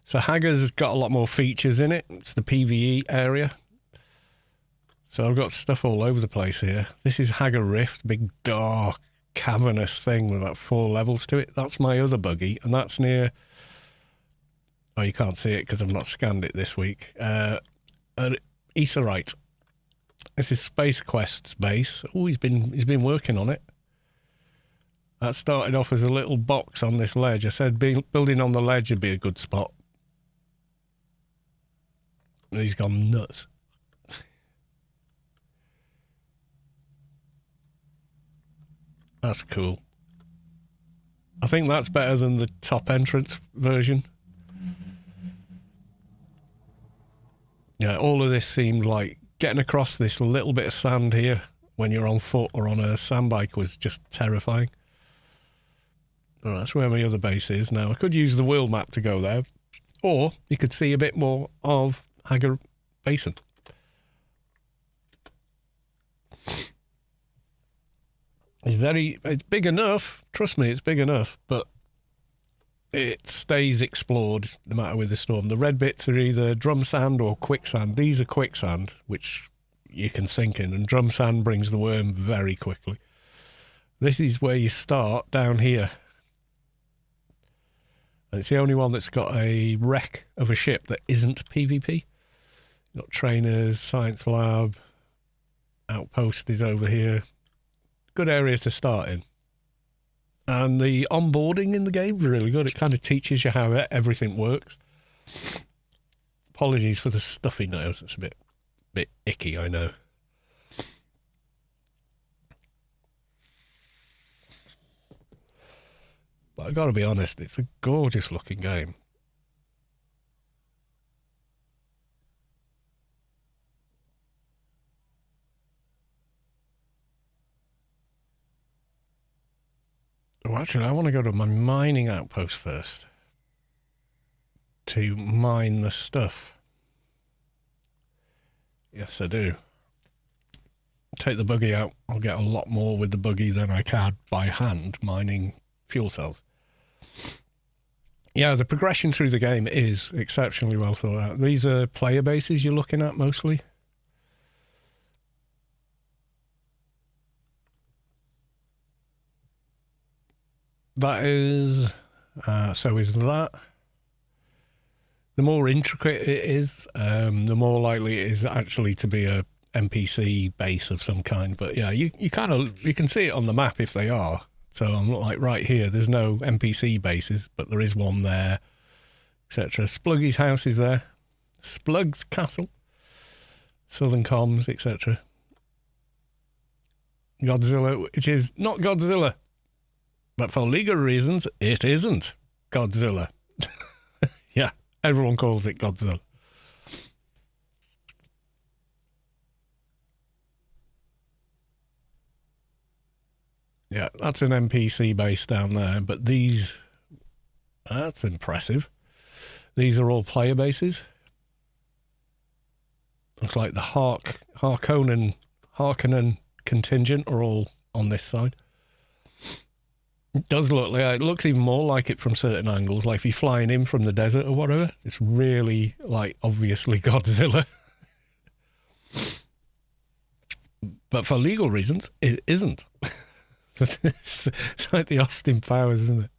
So Haggar's got a lot more features in it. It's the PvE area. So I've got stuff all over the place here. This is Haggar Rift, big dark cavernous thing with about 4 levels to it. That's my other buggy, and that's near... Oh, you can't see it because I've not scanned it this week. Aetheryte. This is Space Quest's base. Oh, he's been working on it. That started off as a little box on this ledge. I said building on the ledge would be a good spot. And he's gone nuts. That's cool. I think that's better than the top entrance version. Yeah, all of this seemed like getting across this little bit of sand here when you're on foot or on a sand bike was just terrifying. Well, that's where my other base is now. I could use the world map to go there, or you could see a bit more of Haggar Basin. It's big enough, trust me, it's big enough, but it stays explored no matter with the storm. The red bits are either drum sand or quicksand. These are quicksand, which you can sink in, and drum sand brings the worm very quickly. This is where you start, down here. And it's the only one that's got a wreck of a ship that isn't PvP. You've got trainers, science lab, outpost is over here. Good area to start in. And the onboarding in the game is really good. It kind of teaches you how everything works. Apologies for the stuffy nose. It's a bit icky, I know. But I've got to be honest, it's a gorgeous looking game. Oh, actually, I want to go to my mining outpost first to mine the stuff. Yes, I do. Take the buggy out. I'll get a lot more with the buggy than I can by hand mining fuel cells. Yeah, the progression through the game is exceptionally well thought out. These are player bases you're looking at mostly. That is, so is that. The more intricate it is, the more likely it is actually to be a NPC base of some kind. But yeah, you can see it on the map if they are. So I'm like right here, there's no NPC bases, but there is one there, etc. Spluggy's house is there. Splug's castle. Southern Comms, etc. Godzilla, which is not Godzilla. But for legal reasons, it isn't Godzilla. Yeah, everyone calls it Godzilla. Yeah, that's an NPC base down there, but that's impressive. These are all player bases. Looks like the Harkonnen contingent are all on this side. It does look like, it looks even more like it from certain angles, like if you're flying in from the desert or whatever. It's really, like, obviously Godzilla. But for legal reasons, it isn't. It's like the Austin Powers, isn't it?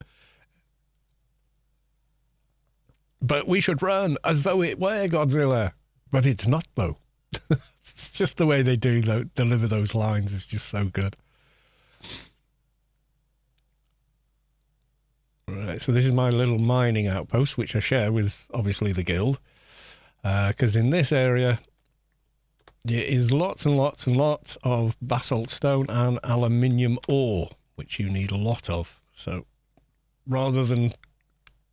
But we should run as though it were Godzilla. But it's not, though. It's just the way they deliver those lines is just so good. Right, so this is my little mining outpost, which I share with, obviously, the guild. Because in this area, there is lots and lots and lots of basalt stone and aluminium ore, which you need a lot of. So rather than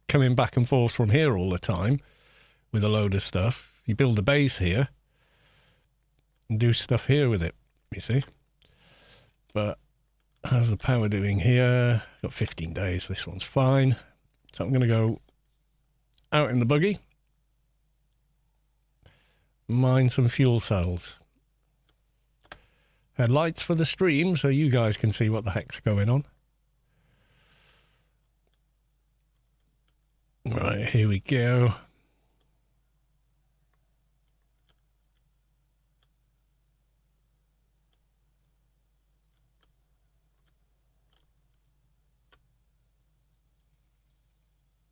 coming back and forth from here all the time with a load of stuff, you build a base here and do stuff here with it, you see. But how's the power doing here? Got 15 days. This one's fine. So I'm going to go out in the buggy, mine some fuel cells. Headlights for the stream so you guys can see what the heck's going on. Right, here we go.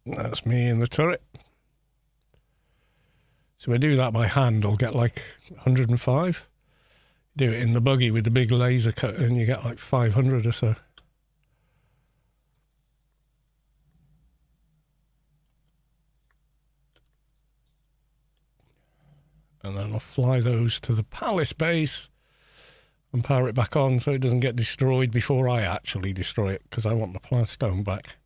That's me in the turret. So I do that by hand, I'll get like 105. Do it in the buggy with the big laser cut and you get like 500 or so. And then I'll fly those to the palace base and power it back on so it doesn't get destroyed before I actually destroy it, because I want the plant stone back.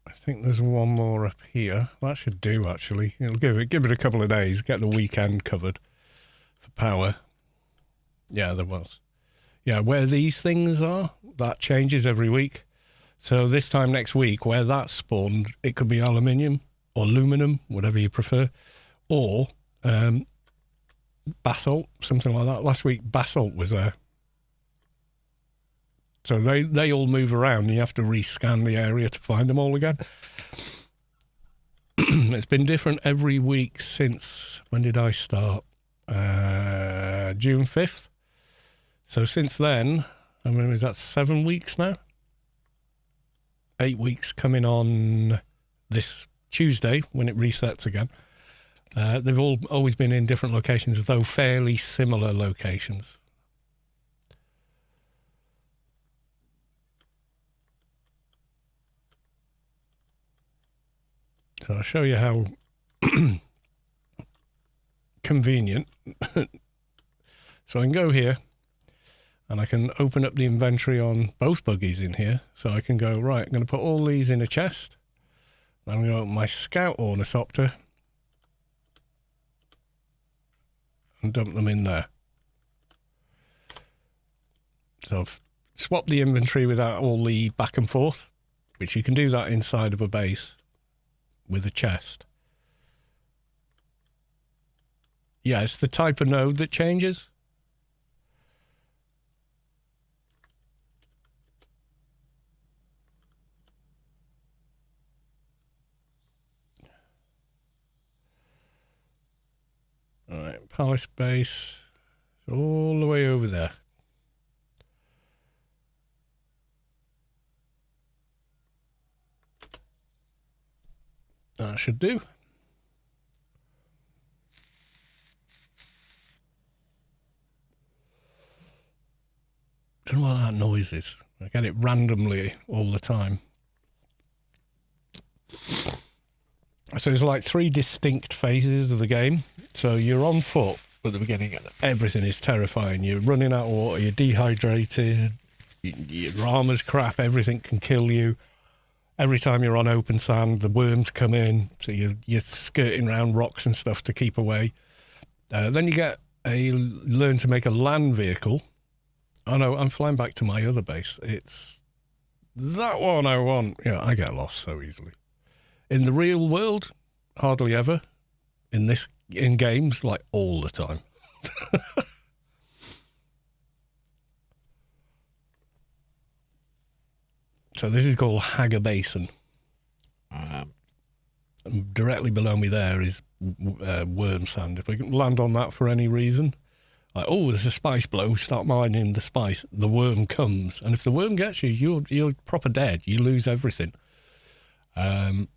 I think there's one more up here. That should do, actually. It'll give it a couple of days, get the weekend covered for power. Yeah, there was. Yeah, where these things are, that changes every week. So this time next week, where that's spawned, it could be aluminium or aluminum, whatever you prefer, or basalt, something like that. Last week, basalt was there. So they all move around and you have to rescan the area to find them all again. It's been different every week since, when did I start? June 5th. So since then, I mean, is that 7 weeks now? 8 weeks coming on this Tuesday when it resets again. They've always been in different locations, though fairly similar locations. So I'll show you how convenient. So I can go here and I can open up the inventory on both buggies in here. So I can go, right, I'm going to put all these in a chest. I'm going to open my Scout Ornithopter and dump them in there. So I've swapped the inventory without all the back and forth, which you can do that inside of a base with a chest. Yeah, it's the type of node that changes. All right, Palace base all the way over there. That should do. Don't know what that noise is. I get it randomly all the time. So there's like 3 distinct phases of the game. So you're on foot at the beginning. Everything is terrifying. You're running out of water. You're dehydrated. Your armor's crap. Everything can kill you. Every time you're on open sand, the worms come in. So you're skirting around rocks and stuff to keep away. Then you learn to make a land vehicle. Oh no, I'm flying back to my other base. It's that one I want. Yeah, I get lost so easily. In the real world, hardly ever. In games, like all the time. So this is called Hager Basin. Directly below me there is worm sand. If we can land on that for any reason, like, oh, there's a spice blow, start mining the spice, the worm comes. And if the worm gets you, you're proper dead. You lose everything. The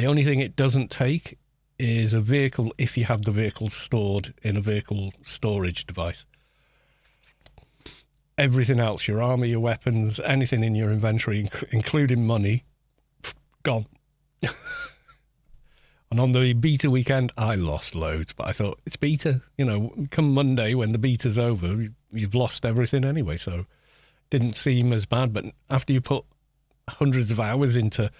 only thing it doesn't take is a vehicle if you have the vehicle stored in a vehicle storage device. Everything else, your armor, your weapons, anything in your inventory, including money, gone. And on the beta weekend, I lost loads, but I thought, it's beta. You know, come Monday when the beta's over, you've lost everything anyway, so it didn't seem as bad. But after you put hundreds of hours into,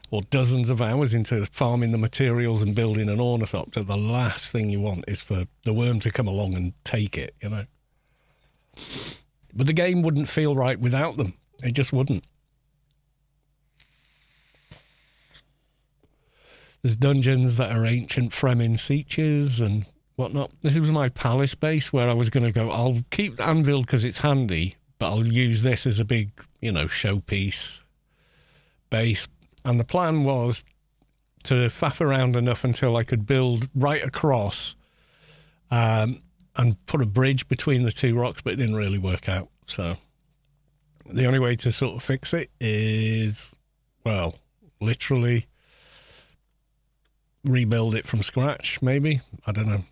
or dozens of hours into farming the materials and building an ornithopter, the last thing you want is for the worm to come along and take it, you know. But the game wouldn't feel right without them. It just wouldn't. There's dungeons that are ancient Fremen sieges and whatnot. This was my palace base where I was going to go, I'll keep the anvil because it's handy, but I'll use this as a big, you know, showpiece base. And the plan was to faff around enough until I could build right across and put a bridge between the 2 rocks, but it didn't really work out. So the only way to sort of fix it is, well, literally rebuild it from scratch, maybe. I don't know.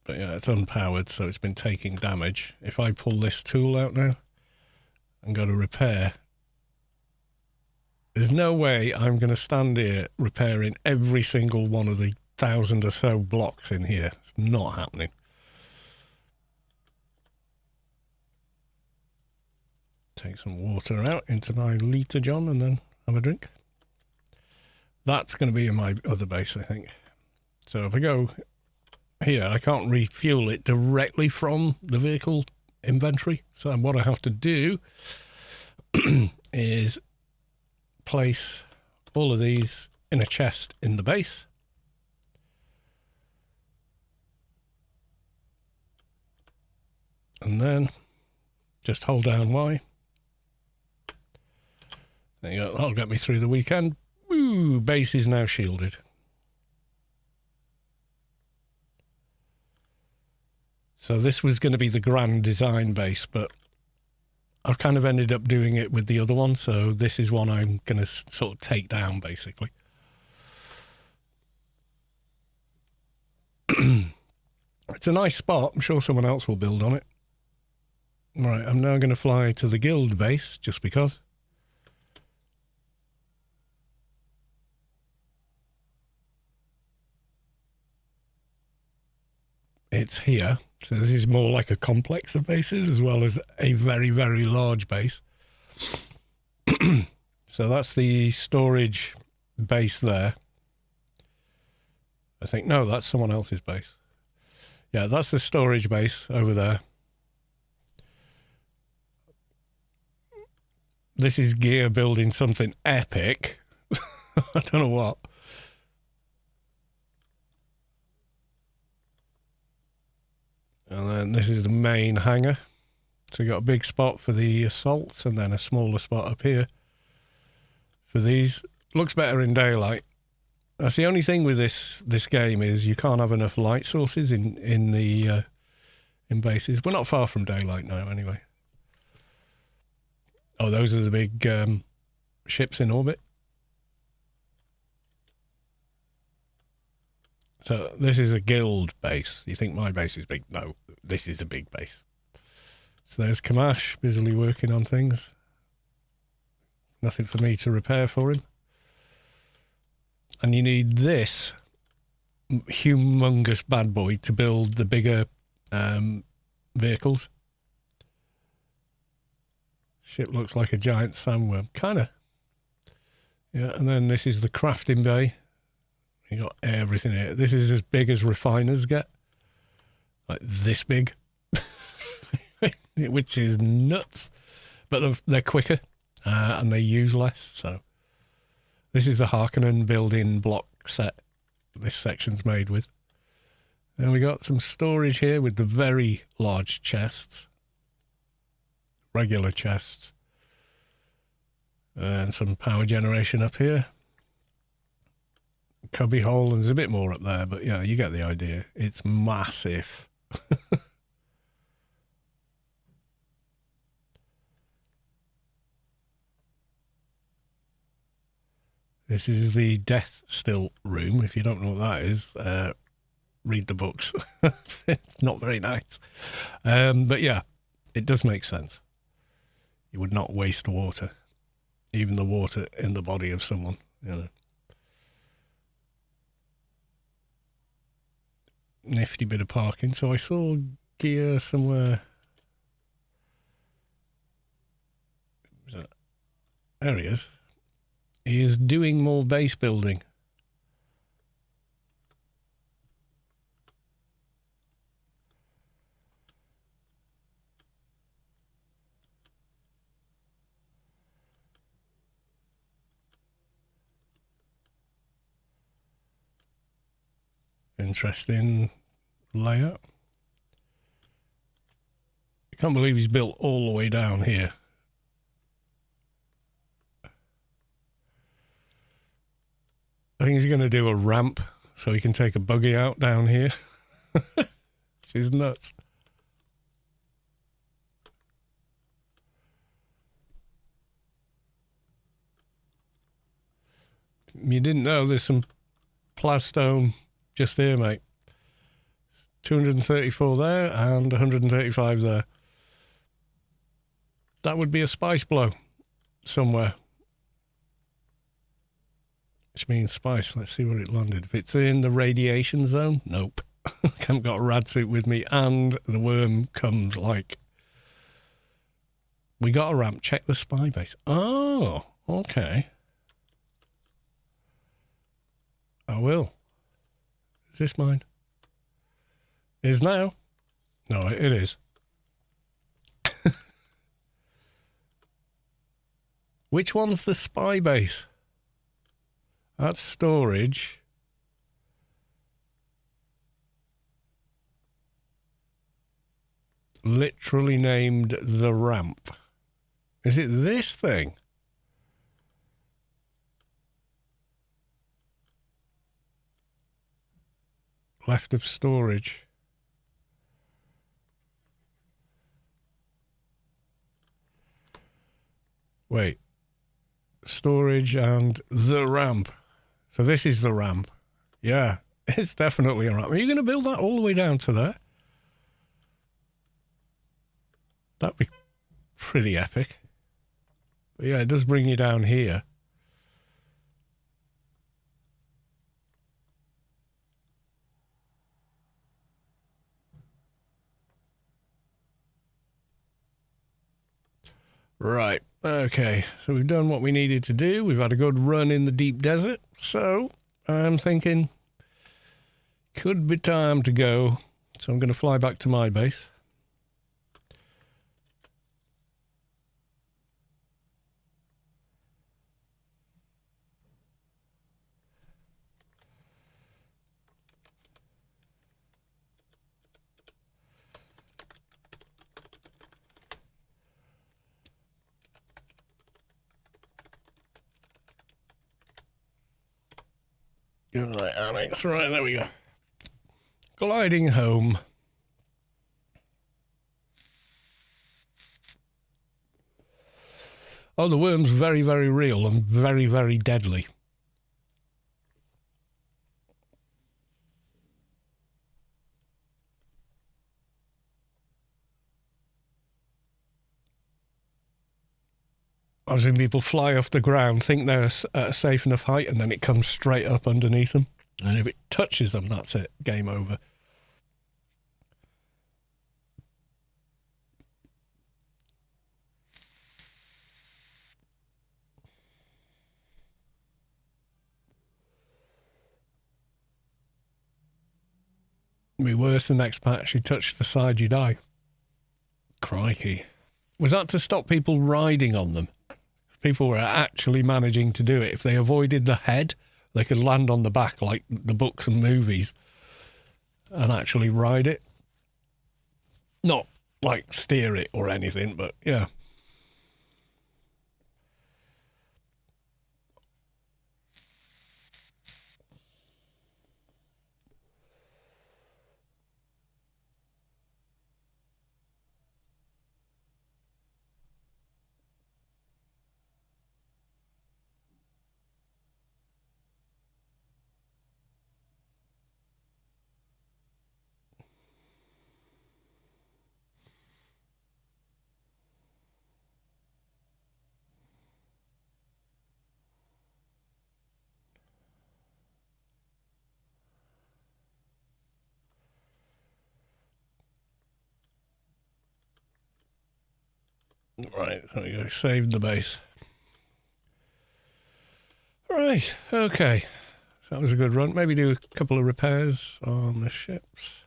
But yeah, it's unpowered, so it's been taking damage. If I pull this tool out now and go to repair, there's no way I'm going to stand here repairing every single one of the 1,000 or so blocks in here. It's not happening. Take some water out into my litre john and then have a drink. That's going to be in my other base, I think. So if I go here, I can't refuel it directly from the vehicle inventory. So what I have to do is place all of these in a chest in the base. And then just hold down Y. There you go. That'll get me through the weekend. Woo! Base is now shielded. So this was going to be the grand design base, but I've kind of ended up doing it with the other one. So this is one I'm going to sort of take down, basically. It's a nice spot. I'm sure someone else will build on it. Right, I'm now going to fly to the guild base, just because. It's here. So this is more like a complex of bases as well as a very, very large base. So that's the storage base there. I think, no, that's someone else's base. Yeah, that's the storage base over there. This is gear building something epic. I don't know what. And then this is the main hangar. So you got a big spot for the assaults and then a smaller spot up here for these. Looks better in daylight. That's the only thing with this game is you can't have enough light sources in bases. We're not far from daylight now, anyway. Oh, those are the big ships in orbit. So this is a guild base. You think my base is big? No, this is a big base. So there's Kamash busily working on things. Nothing for me to repair for him. And you need this humongous bad boy to build the bigger vehicles. Ship looks like a giant sandworm. Kind of. Yeah, and then this is the crafting bay. You got everything here. This is as big as refiners get. Like this big. Which is nuts. But they're quicker and they use less. So this is the Harkonnen building block set this section's made with. Then we got some storage here with the very large chests. Regular chests. And some power generation up here. Cubby hole, and there's a bit more up there, but yeah, you get the idea. It's massive. This is the death still room. If you don't know what that is, read the books. It's not very nice. But yeah, it does make sense. You would not waste water, even the water in the body of someone, you know. Nifty bit of parking. So I saw gear somewhere. There he is. He is doing more base building. Interesting layout. I can't believe he's built all the way down here. I think he's going to do a ramp so he can take a buggy out down here. This is nuts. You didn't know there's some plastone just here, mate. 234 there and 135 there. That would be a spice blow somewhere. Which means spice. Let's see where it landed. If it's in the radiation zone, nope. I haven't got a rad suit with me, and the worm comes like... We got a ramp. Check the spy base. Oh, okay. I will. Is this mine? Is now? No, it is. Which one's the spy base? That's storage. Literally named the ramp. Is it this thing? Left of storage. Wait. Storage and the ramp. So this is the ramp. Yeah, it's definitely a ramp. Are you going to build that all the way down to there? That'd be pretty epic. But yeah, it does bring you down here. Right, okay, so we've done what we needed to do. We've had a good run in the deep desert, so I'm thinking could be time to go. So I'm going to fly back to my base. Right, Alex, right, there we go. Gliding home. Oh, the worm's very, very real and very, very deadly. I've seen people fly off the ground, think they're at a safe enough height, and then it comes straight up underneath them. And if it touches them, that's it. Game over. It'd be worse the next patch. You touch the side, you die. Crikey. Was that to stop people riding on them? People were actually managing to do it. If they avoided the head, they could land on the back like the books and movies and actually ride it. Not like steer it or anything, but yeah. Right, there we go. Saved the base. Right, okay. So that was a good run. Maybe do a couple of repairs on the ships.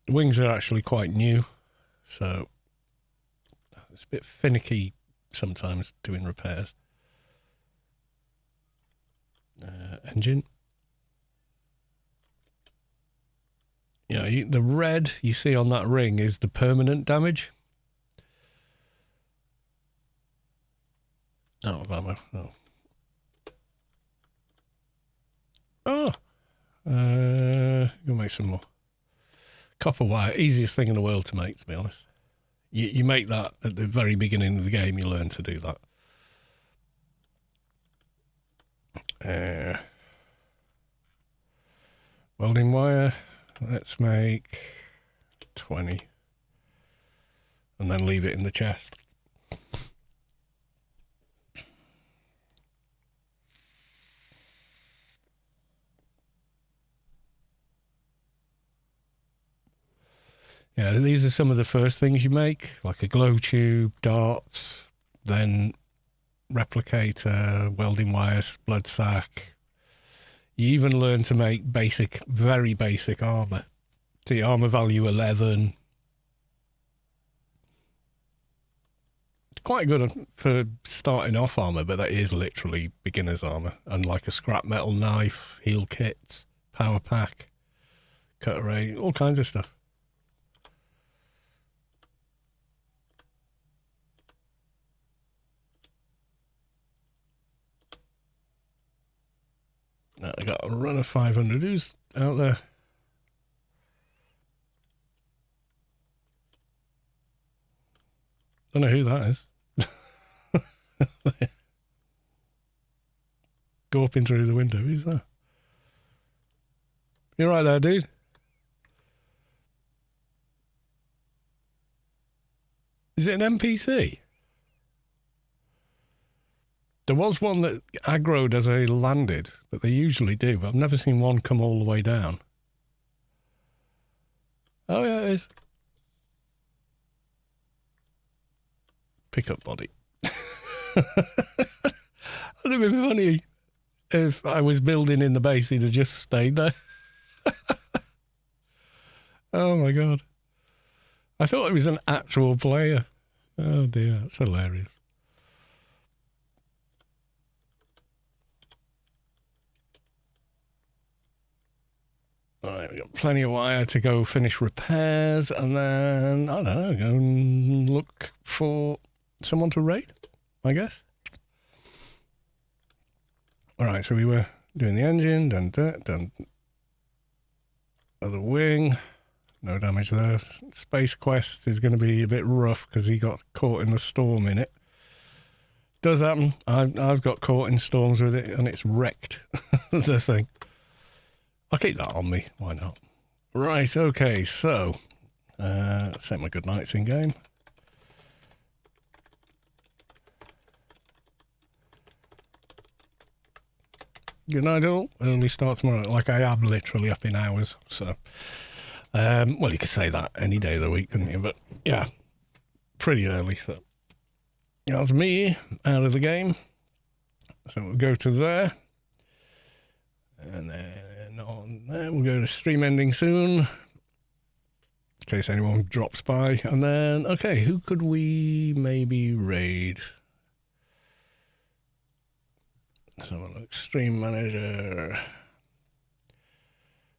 The wings are actually quite new, so it's a bit finicky sometimes doing repairs. Engine. You know, the red you see on that ring is the permanent damage. Out of ammo. Oh. Go make some more. Copper wire, easiest thing in the world to make, to be honest. You make that at the very beginning of the game, you learn to do that. Welding wire, let's make 20. And then leave it in the chest. Yeah, these are some of the first things you make, like a glow tube, darts, then replicator, welding wires, blood sack. You even learn to make basic, very basic armor. See, armor value 11. It's quite good for starting off armor, but that is literally beginner's armor. And like a scrap metal knife, heal kits, power pack, cutter ray, all kinds of stuff. Now I got a run of 500. Who's out there? Don't know who that is. Gawping through the window. Who's that? You're right there, dude. Is it an NPC? There was one that aggroed as I landed, but they usually do, but I've never seen one come all the way down. Oh, yeah, it is. Pickup body. Would have been funny if I was building in the base, he'd have just stayed there. Oh, my God. I thought it was an actual player. Oh, dear. That's hilarious. All right, we've got plenty of wire to go finish repairs, and then, I don't know, go and look for someone to raid, I guess. All right, so we were doing the engine, done other wing, no damage there. Space Quest is going to be a bit rough because he got caught in the storm in it. Does happen. I've got caught in storms with it, and it's wrecked the thing. I'll keep that on me. Why not? Right, okay, so set my good nights in game. Good night all. Early start tomorrow. Like I am literally up in hours. So, well, you could say that any day of the week, couldn't you? But yeah, pretty early. So that's me out of the game. So we'll go to there. And then on there, we'll go to stream ending soon, in case anyone drops by. And then, okay, who could we maybe raid? Let's have a look. Stream manager.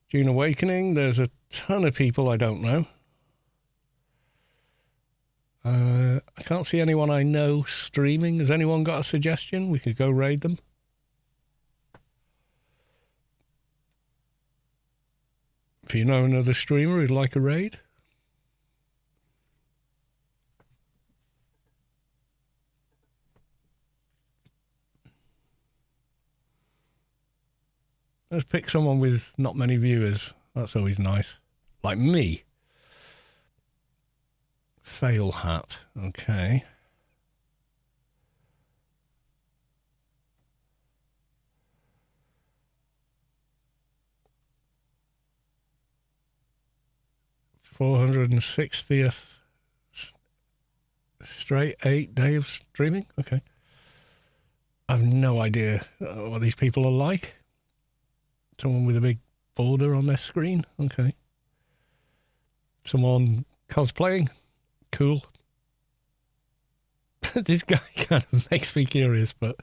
DUNE Awakening. There's a ton of people I don't know. I can't see anyone I know streaming. Has anyone got a suggestion? We could go raid them. If you know another streamer who'd like a raid. Let's pick someone with not many viewers. That's always nice. Like me. Fail hat. Okay. $460th straight 8 day of streaming. Okay. I have no idea what these people are like. Someone with a big border on their screen. Okay. Someone cosplaying. Cool. This guy kind of makes me curious, but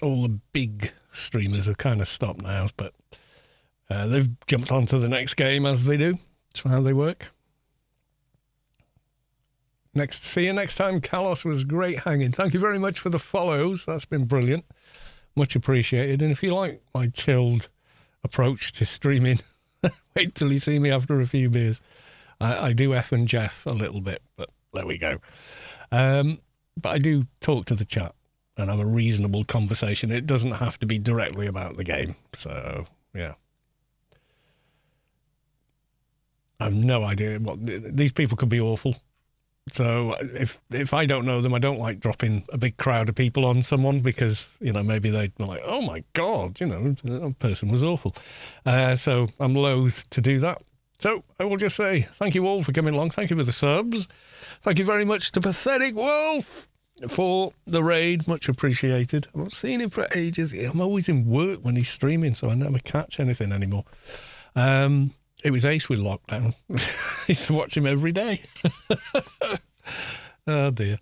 all the big streamers have kind of stopped now, but they've jumped onto the next game as they do. That's how they work. See you next time. Kalos was great hanging. Thank you very much for the follows. That's been brilliant. Much appreciated. And if you like my chilled approach to streaming, wait till you see me after a few beers. I do F and Jeff a little bit, but there we go. But I do talk to the chat and have a reasonable conversation. It doesn't have to be directly about the game. So, yeah. I have no idea what these people could be awful. So if I don't know them, I don't like dropping a big crowd of people on someone because, you know, maybe they'd be like, oh my God, you know, that person was awful. So I'm loath to do that. So I will just say thank you all for coming along. Thank you for the subs. Thank you very much to Pathetic Wolf for the raid. Much appreciated. I'm not seeing him for ages. I'm always in work when he's streaming, so I never catch anything anymore. It was ace with lockdown. I used to watch him every day. Oh, dear.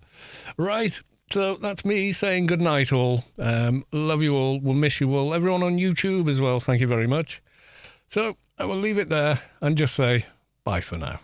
Right. So that's me saying good night, all. Love you all. We'll miss you all. Everyone on YouTube as well. Thank you very much. So I will leave it there and just say bye for now.